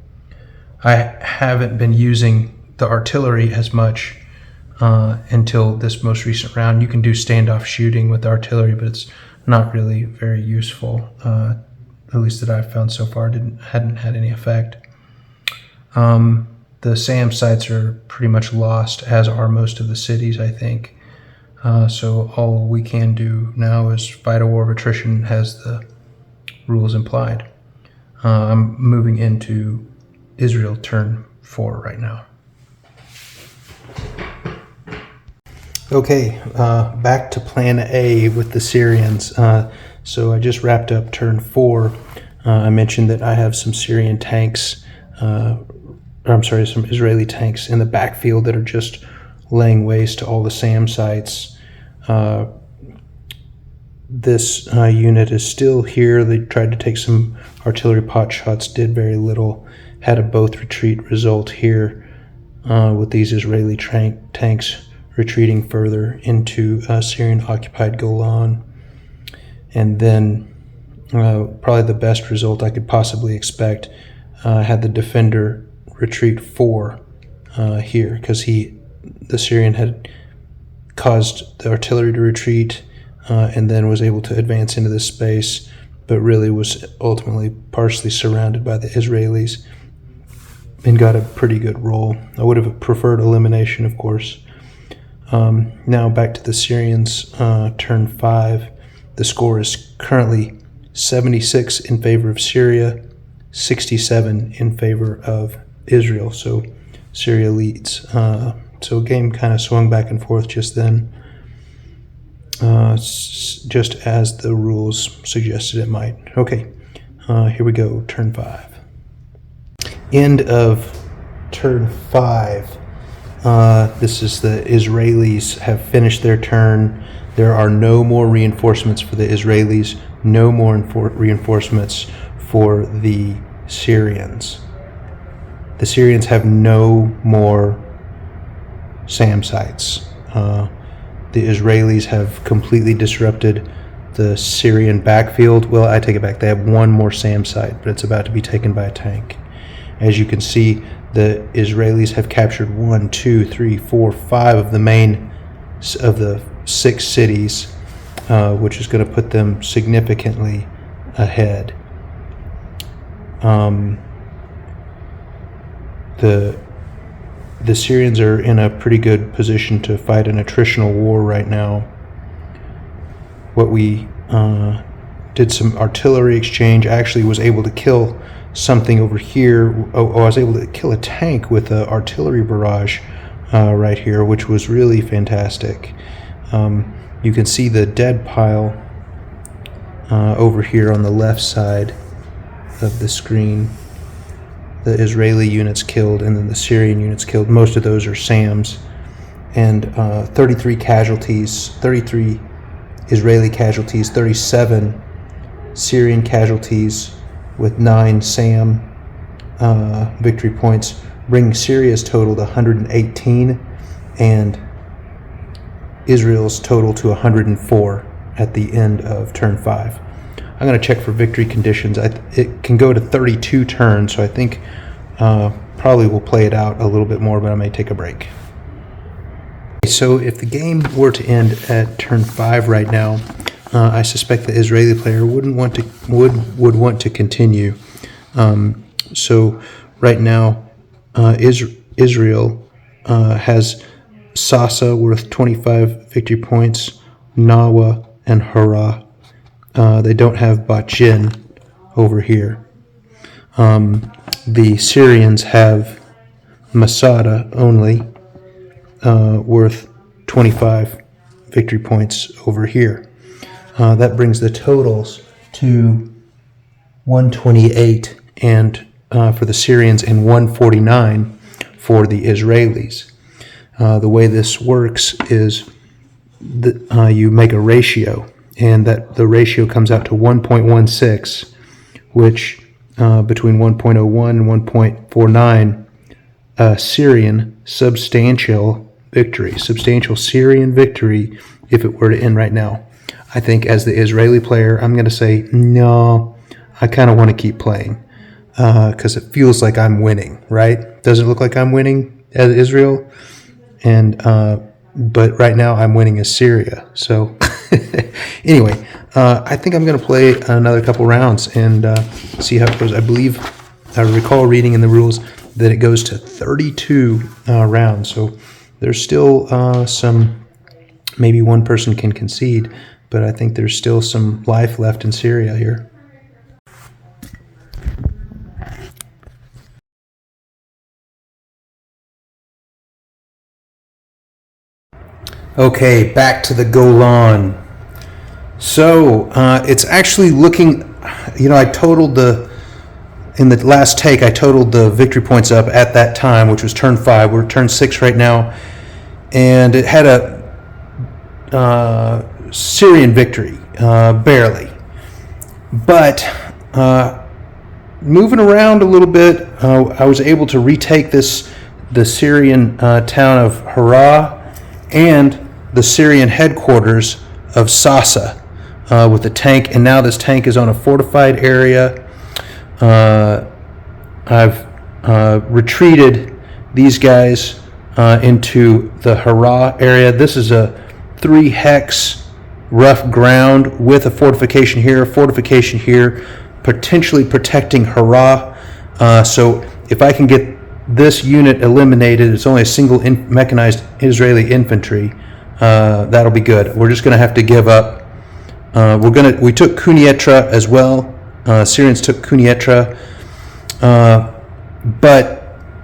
I haven't been using the artillery as much until this most recent round. You can do standoff shooting with artillery, but it's not really very useful. At least that I've found so far, hadn't had any effect. The SAM sites are pretty much lost, as are most of the cities, I think. So all we can do now is fight a war of attrition as the rules implied. I'm moving into Israel turn 4 right now. Okay, back to plan A with the Syrians. So I just wrapped up turn 4. I mentioned that I have some Syrian tanks, some Israeli tanks in the backfield that are just laying waste to all the SAM sites. This unit is still here. They tried to take some artillery pot shots, did very little. Had a both retreat result here with these Israeli tanks retreating further into Syrian-occupied Golan. And then probably the best result I could possibly expect, had the defender retreat 4 here, because the Syrian had caused the artillery to retreat and then was able to advance into this space, but really was ultimately partially surrounded by the Israelis and got a pretty good roll. I would have preferred elimination, of course. Now back to the Syrians, turn 5. The score is currently 76 in favor of Syria, 67 in favor of Israel. So Syria leads. So a game kind of swung back and forth just then, just as the rules suggested it might. Okay, here we go, turn 5. End of turn 5. This is the Israelis have finished their turn. There are no more reinforcements for the Israelis, no more reinforcements for the Syrians. The Syrians have no more SAM sites. The Israelis have completely disrupted the Syrian backfield. Well, I take it back. They have one more SAM site, but it's about to be taken by a tank. As you can see, the Israelis have captured 5 of the 6 cities, which is going to put them significantly ahead. The Syrians are in a pretty good position to fight an attritional war right now. What we did some artillery exchange. Actually was able to kill something over here. I was able to kill a tank with an artillery barrage right here, which was really fantastic. You can see the dead pile over here on the left side of the screen. The Israeli units killed and then the Syrian units killed. Most of those are SAMs. And 33 casualties, 33 Israeli casualties, 37 Syrian casualties with 9 SAM victory points, bringing Syria's total to 118 and Israel's total to 104 at the end of turn 5. I'm going to check for victory conditions. It can go to 32 turns, so I think probably we'll play it out a little bit more, but I may take a break. So if the game were to end at turn 5 right now, I suspect the Israeli player would want to continue. So right now, Israel has Sasa worth 25 victory points, Nawa and Hara. They don't have Bachin over here. The Syrians have Masada only, worth 25 victory points over here. That brings the totals to 128 and for the Syrians and 149 for the Israelis. The way this works is that you make a ratio, and that the ratio comes out to 1.16, which between 1.01 and 1.49, Syrian substantial Syrian victory if it were to end right now. I think as the Israeli player, I'm going to say, no, I kind of want to keep playing because it feels like I'm winning, right? Doesn't look like I'm winning as Israel, and but right now I'm winning as Syria. So anyway, I think I'm going to play another couple rounds and see how it goes. I recall reading in the rules that it goes to 32 rounds. So there's still some, maybe one person can concede, but I think there's still some life left in Syria here. Okay, back to the Golan. So it's actually looking, I totaled in the last take, I totaled the victory points up at that time, which was turn 5. We're turn 6 right now. And it had a Syrian victory, barely. But moving around a little bit, I was able to retake the Syrian town of Hara and the Syrian headquarters of Sasa with a tank. And now this tank is on a fortified area. I've retreated these guys into the Hara area. This is a 3 hex rough ground with a fortification here, potentially protecting Hara. So if I can get this unit eliminated, it's only a single mechanized Israeli infantry. That'll be good. We're just going to have to give up. We took Kunietra as well. Syrians took Kunietra, but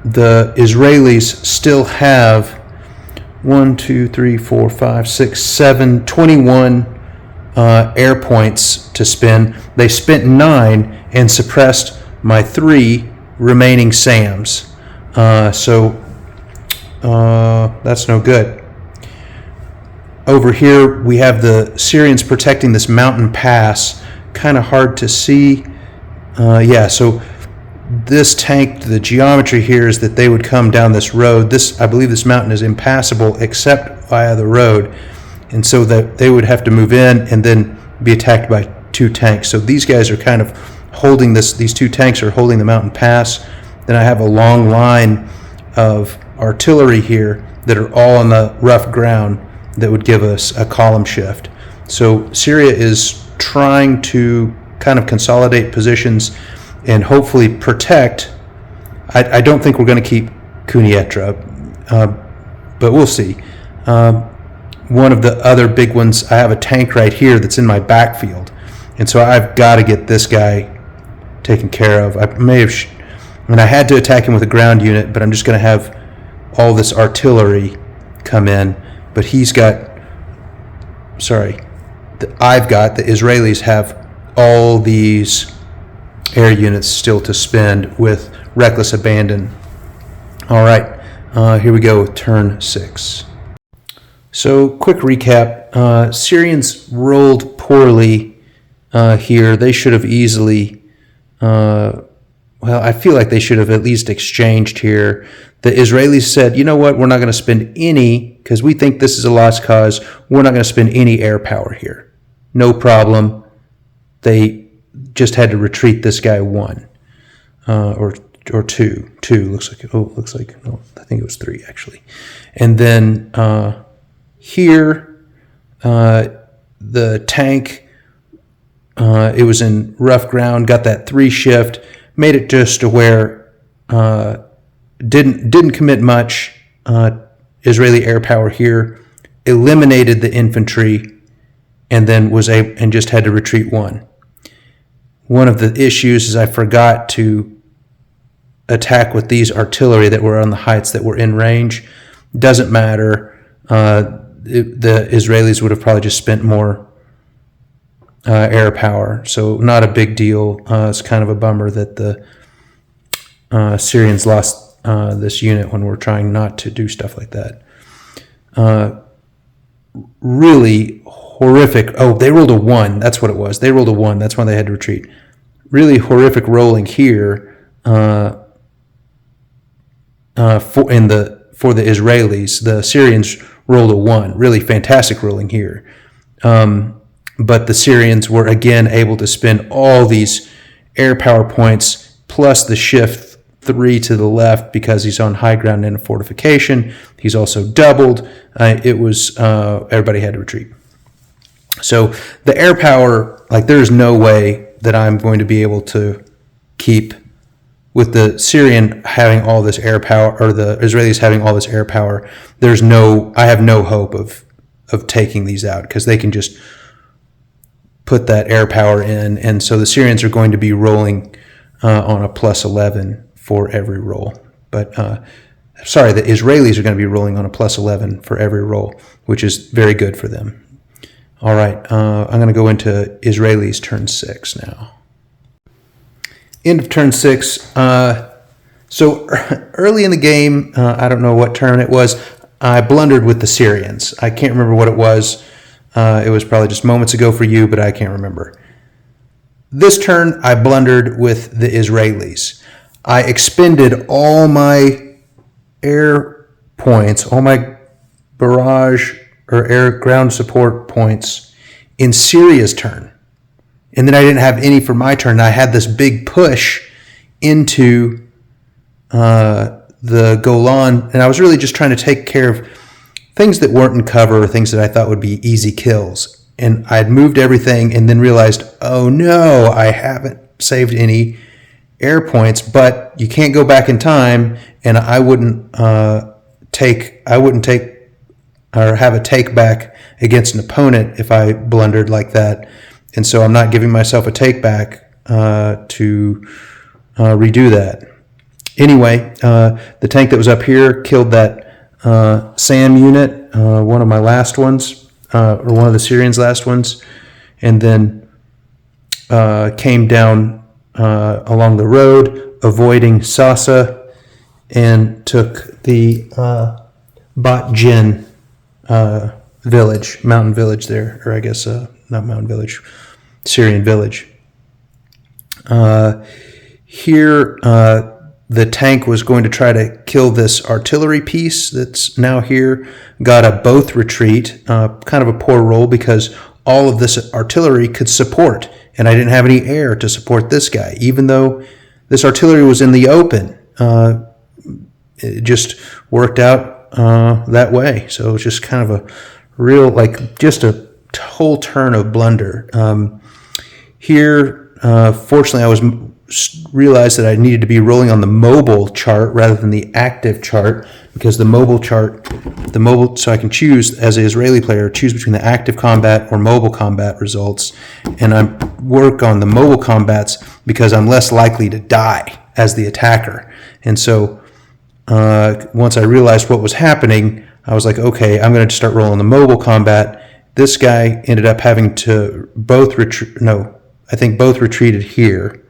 the Israelis still have 21 air points to spend. They spent 9 and suppressed my 3 remaining SAMs. So that's no good. Over here we have the Syrians protecting this mountain pass. Kind of hard to see. So this tank, the geometry here is that they would come down this road. I believe this mountain is impassable except via the road, and so that they would have to move in and then be attacked by 2 tanks. So these guys are kind of holding these 2 tanks are holding the mountain pass. Then I have a long line of artillery here that are all on the rough ground that would give us a column shift. So Syria is trying to kind of consolidate positions and hopefully protect. I don't think we're going to keep Kunietra, but we'll see. One of the other big ones, I have a tank right here that's in my backfield, And so I've got to get this guy taken care of. I may have, and I had to attack him with a ground unit, but I'm just going to have all this artillery come in. But he's got, the Israelis have all these air units still to spend with reckless abandon. All right, here we go with turn 6. So quick recap, Syrians rolled poorly here. They should have easily, I feel like they should have at least exchanged here. The Israelis said, you know what, we're not going to spend any, because we think this is a lost cause, we're not going to spend any air power here. No problem. They just had to retreat this guy 1, or 2. 2 looks like, no, I think it was 3 actually. And then here, the tank, it was in rough ground, got that 3 shift, made it just to where didn't commit much Israeli air power here, eliminated the infantry, and then and just had to retreat 1. One of the issues is I forgot to attack with these artillery that were on the heights that were in range. Doesn't matter. The Israelis would have probably just spent more air power, so not a big deal. It's kind of a bummer that the Syrians lost this unit when we're trying not to do stuff like that. Really horrific. Oh, they rolled a 1. That's what it was. They rolled a 1. That's why they had to retreat. Really horrific rolling here for the Israelis. The Syrians rolled a 1. Really fantastic rolling here. But the Syrians were again able to spend all these air power points plus the shift 3 to the left because he's on high ground in a fortification. He's also doubled. Everybody had to retreat. So the air power, there's no way that I'm going to be able to keep with the Syrian having all this air power, or the Israelis having all this air power. I have no hope of taking these out because they can just put that air power in. And so the Syrians are going to be rolling on a +11 for every roll. But the Israelis are going to be rolling on a +11 for every roll, which is very good for them. All right, I'm going to go into Israelis turn 6 now. End of turn 6. So early in the game, I don't know what turn it was, I blundered with the Syrians. I can't remember what it was. It was probably just moments ago for you, but I can't remember. This turn, I blundered with the Israelis. I expended all my air points, all my barrage or air ground support points in Syria's turn. And then I didn't have any for my turn. I had this big push into the Golan, and I was really just trying to take care of things that weren't in cover, or things that I thought would be easy kills. And I had moved everything and then realized, oh no, I haven't saved any air points, but you can't go back in time, and I wouldn't take or have a take back against an opponent if I blundered like that. And so I'm not giving myself a take back to redo that. Anyway, the tank that was up here killed that SAM unit, one of my last ones, or one of the Syrians' last ones, and then came down along the road, avoiding Sasa, and took the Batjin village, mountain village there, or I guess not mountain village, Syrian village. Here, the tank was going to try to kill this artillery piece that's now here. Got a both retreat, kind of a poor roll because all of this artillery could support, and I didn't have any air to support this guy, even though this artillery was in the open. It just worked out that way. So it was just kind of a real, just a whole turn of blunder. Here, fortunately, I was realized that I needed to be rolling on the mobile chart rather than the active chart, because the mobile, so I can choose as an Israeli player, choose between the active combat or mobile combat results, and I work on the mobile combats because I'm less likely to die as the attacker. And so once I realized what was happening, I was like, okay, I'm going to start rolling the mobile combat. This guy ended up having to both retreated here.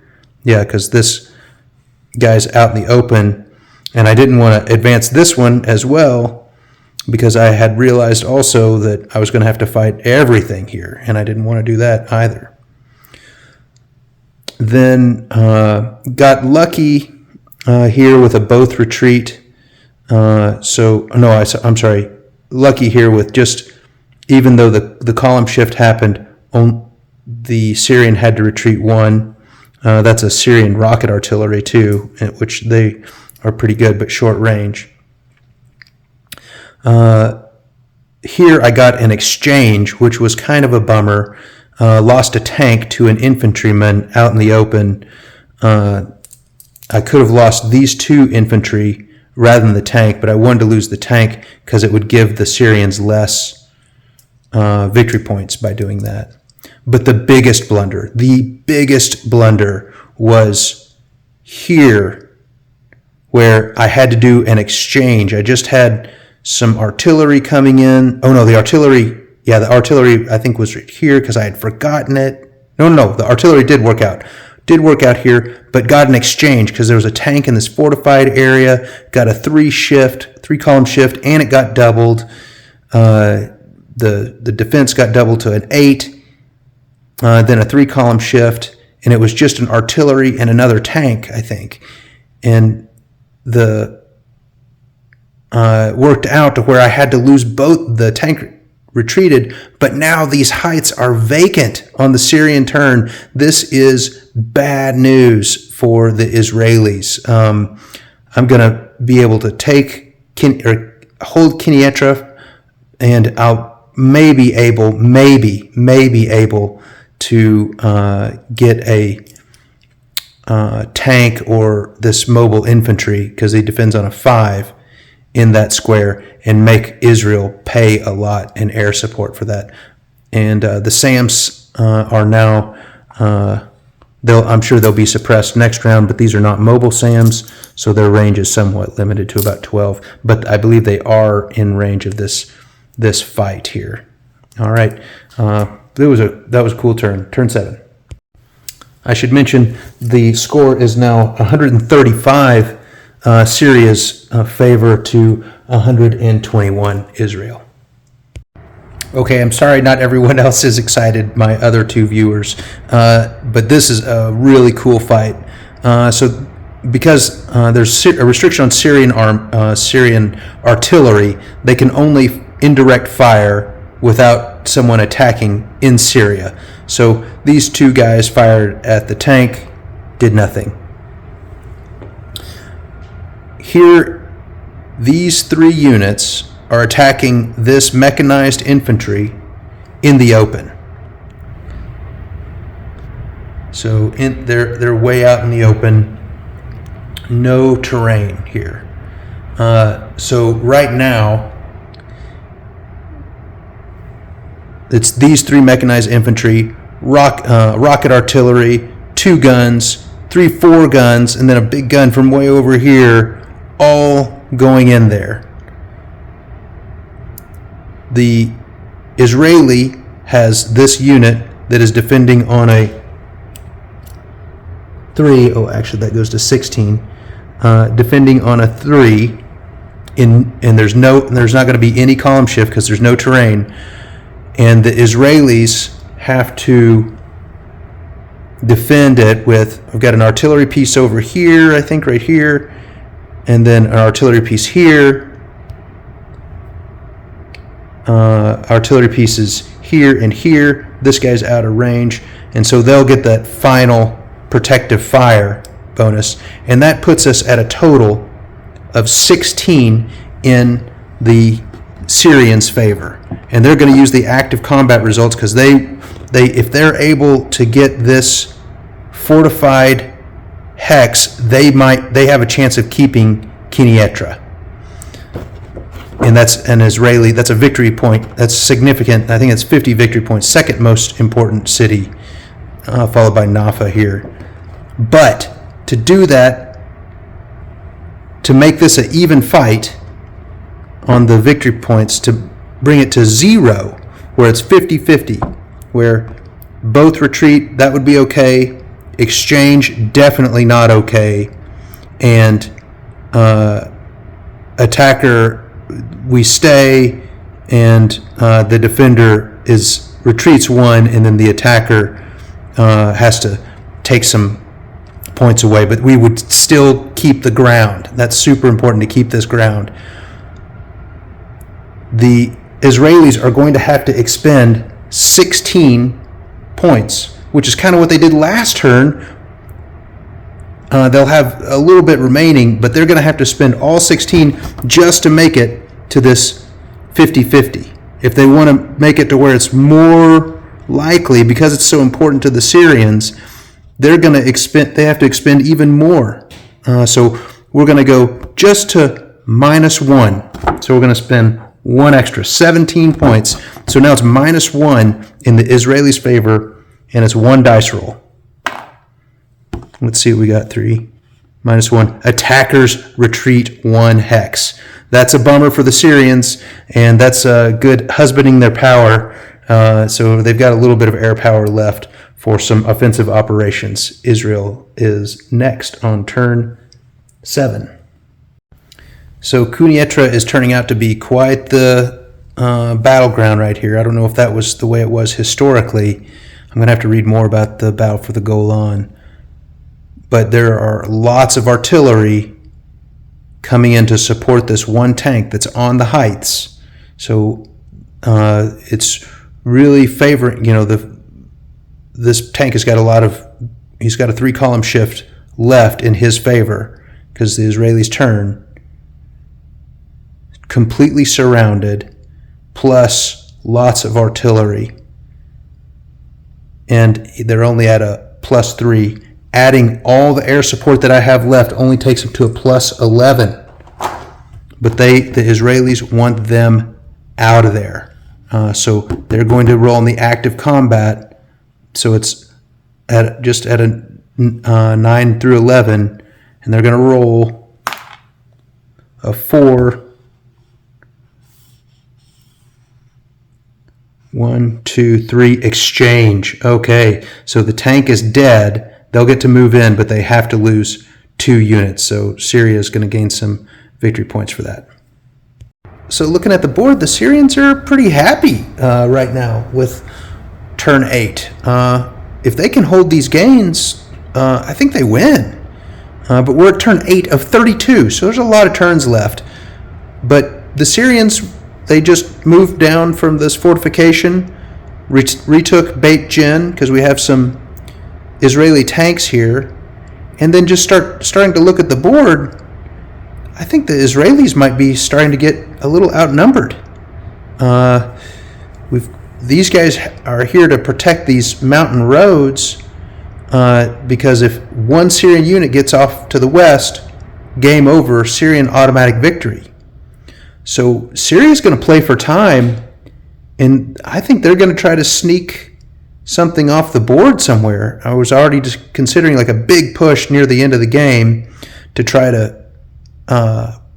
Yeah, because this guy's out in the open, and I didn't want to advance this one as well because I had realized also that I was going to have to fight everything here, and I didn't want to do that either. Then got lucky here with a both retreat. I'm sorry, lucky here with just, even though the column shift happened, the Syrian had to retreat one. That's a Syrian rocket artillery too, which they are pretty good, but short range. Here I got an exchange, which was kind of a bummer. Lost a tank to an infantryman out in the open. I could have lost these two infantry rather than the tank, but I wanted to lose the tank because it would give the Syrians less victory points by doing that. But the biggest blunder was here, where I had to do an exchange. I just had some artillery coming in. Oh no, the artillery I think was right here because I had forgotten it. No, the artillery did work out here, but got an exchange because there was a tank in this fortified area, got a 3-column shift, and it got doubled. The defense got doubled to an 8. Then a 3-column shift, and it was just an artillery and another tank, I think. And the worked out to where I had to lose both. The tank retreated, but now these heights are vacant on the Syrian turn. This is bad news for the Israelis. I'm going to be able to hold Kinietra, and I'll maybe able to get a tank or this mobile infantry, because he defends on a 5 in that square, and make Israel pay a lot in air support for that. And the SAMs are now, I'm sure they'll be suppressed next round, but these are not mobile SAMs, so their range is somewhat limited to about 12. But I believe they are in range of this fight here. All right. That was a cool turn. Turn 7. I should mention the score is now 135 Syria's favor to 121 Israel. Okay, I'm sorry not everyone else is excited, my other two viewers, but this is a really cool fight. So because there's a restriction on Syrian artillery, they can only indirect fire without someone attacking in Syria. So these two guys fired at the tank, did nothing. Here, these 3 units are attacking this mechanized infantry in the open. So they're way out in the open, no terrain here. So right now, it's these 3 mechanized infantry, rocket artillery, 2 guns, 4 guns, and then a big gun from way over here, all going in there. The Israeli has this unit that is defending on a 3. Oh, actually, that goes to 16. Defending on a 3, and there's not going to be any column shift because there's no terrain. And the Israelis have to defend it with, I've got an artillery piece over here, I think right here, and then an artillery piece here, artillery pieces here and here. This guy's out of range, and so they'll get that final protective fire bonus, and that puts us at a total of 16 in the Syrians' favor. And they're going to use the active combat results because they if they're able to get this fortified hex, they have a chance of keeping Quneitra. And that's an Israeli, that's a victory point. That's significant. I think it's 50 victory points. Second most important city, followed by Nafa here. But to do that, to make this an even fight on the victory points, to bring it to 0, where it's 50-50, where both retreat, that would be okay. Exchange, definitely not okay. And attacker, we stay, and the defender retreats 1, and then the attacker has to take some points away, but we would still keep the ground. That's super important to keep this ground. The Israelis are going to have to expend 16 points, which is kind of what they did last turn. They'll have a little bit remaining, but they're going to have to spend all 16 just to make it to this 50-50. If they want to make it to where it's more likely, because it's so important to the Syrians, they have to expend even more. So we're going to go just to -1. So we're going to spend 1 extra, 17 points. So now it's -1 in the Israelis' favor, and it's 1 dice roll. Let's see what we got. 3, -1. Attackers retreat 1 hex. That's a bummer for the Syrians, and that's good husbanding their power. So they've got a little bit of air power left for some offensive operations. Israel is next on turn 7. So Quneitra is turning out to be quite the battleground right here. I don't know if that was the way it was historically. I'm going to have to read more about the battle for the Golan. But there are lots of artillery coming in to support this 1 tank that's on the heights. So it's really favoring, this tank has got he's got a 3-column shift left in his favor, because the Israelis turn completely surrounded, plus lots of artillery. And they're only at a +3. Adding all the air support that I have left only takes them to a +11. But the Israelis want them out of there. So they're going to roll in the active combat. So it's just at a 9 through 11. And they're going to roll a 4. 1, 2, 3, exchange. Okay, so the tank is dead. They'll get to move in, but they have to lose 2 units. So Syria is going to gain some victory points for that. So looking at the board, the Syrians are pretty happy right now with turn 8. If they can hold these gains, I think they win. But we're at turn 8 of 32, so there's a lot of turns left. But the Syrians, they just moved down from this fortification, retook Beit Jin, because we have some Israeli tanks here, and then just starting to look at the board. I think the Israelis might be starting to get a little outnumbered. These guys are here to protect these mountain roads, because if one Syrian unit gets off to the west, game over, Syrian automatic victory. So Syria's going to play for time, and I think they're going to try to sneak something off the board somewhere. I was already just considering like a big push near the end of the game to try to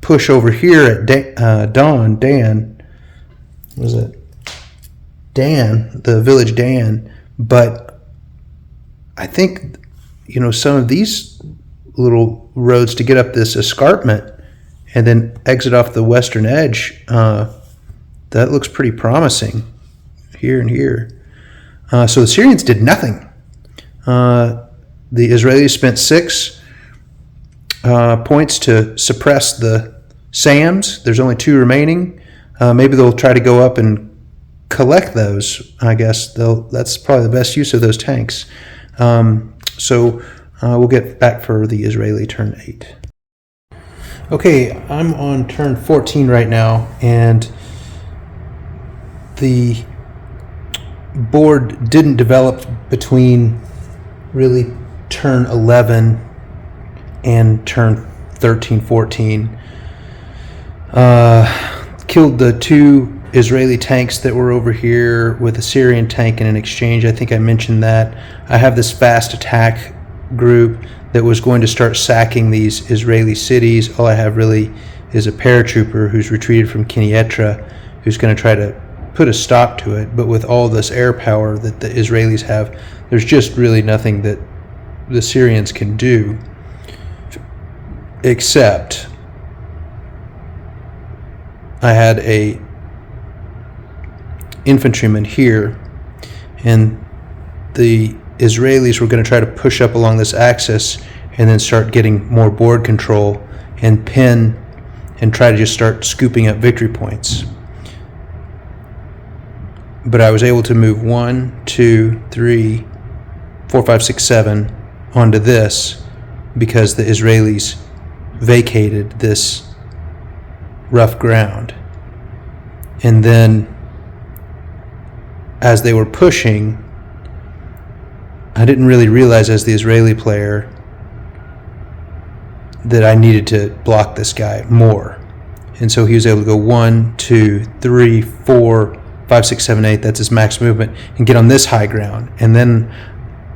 push over here at Dan. What was it? Dan, the village Dan. But I think, some of these little roads to get up this escarpment and then exit off the western edge, that looks pretty promising here and here. So the Syrians did nothing. The Israelis spent 6 points to suppress the SAMs. There's only 2 remaining. Maybe they'll try to go up and collect those. I guess that's probably the best use of those tanks. So we'll get back for the Israeli turn 8. Okay, I'm on turn 14 right now, and the board didn't develop between really turn 11 and turn 13, 14. Killed the 2 Israeli tanks that were over here with a Syrian tank in an exchange. I think I mentioned that. I have this fast attack group that was going to start sacking these Israeli cities. All I have really is a paratrooper who's retreated from Kinietra, who's going to try to put a stop to it. But with all this air power that the Israelis have, there's just really nothing that the Syrians can do, except I had a infantryman here, and the Israelis were going to try to push up along this axis and then start getting more board control and pin and try to just start scooping up victory points. But I was able to move 1, 2, 3, 4, 5, 6, 7 onto this because the Israelis vacated this rough ground. And then as they were pushing, I didn't really realize as the Israeli player that I needed to block this guy more. And so he was able to go 1, 2, 3, 4, 5, 6, 7, 8, that's his max movement, and get on this high ground. And then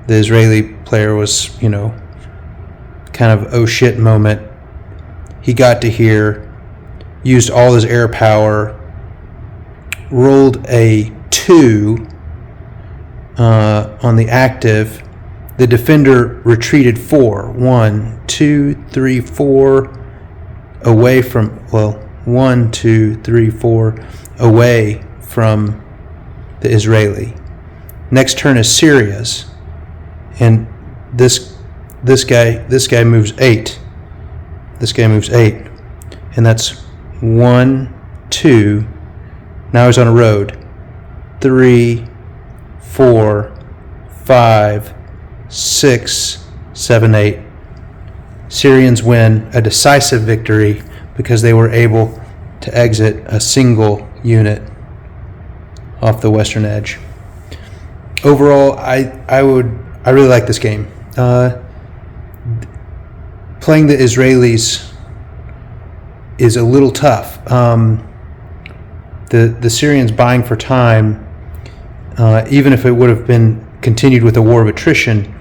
the Israeli player was, kind of oh shit moment. He got to here, used all his air power, rolled a 2 on the active. The defender retreated 4. 1, 2, 3, 4 away from, 1, 2, 3, 4 away from the Israeli. Next turn is Syria's, and this guy moves 8. This guy moves 8, and that's 1, 2. Now he's on a road. 3, 4, 5, 6, 7, 8. Syrians win a decisive victory because they were able to exit a single unit off the western edge. Overall, I really like this game. Playing the Israelis is a little tough. The Syrians buying for time, even if it would have been continued with a war of attrition,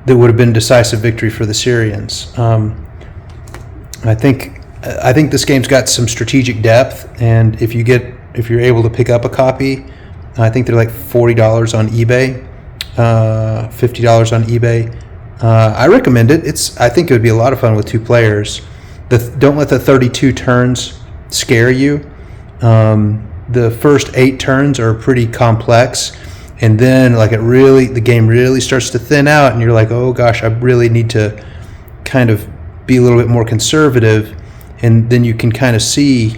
that would have been decisive victory for the Syrians. I think this game's got some strategic depth, and if you're able to pick up a copy, I think they're like $40 on eBay, $50 on eBay. I recommend it. I think it would be a lot of fun with 2 players. Don't let the 32 turns scare you. The first 8 turns are pretty complex, and then the game really starts to thin out, and you're like, oh gosh, I really need to kind of be a little bit more conservative, and then you can kind of see,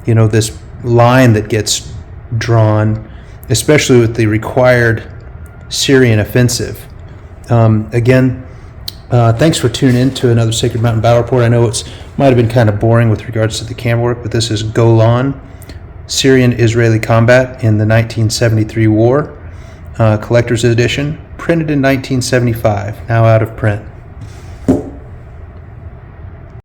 this line that gets drawn, especially with the required Syrian offensive. Thanks for tuning in to another Sacred Mountain Battle Report. I know it might have been kind of boring with regards to the camera work, but this is Golan, Syrian-Israeli Combat in the 1973 War, Collector's Edition, printed in 1975, now out of print.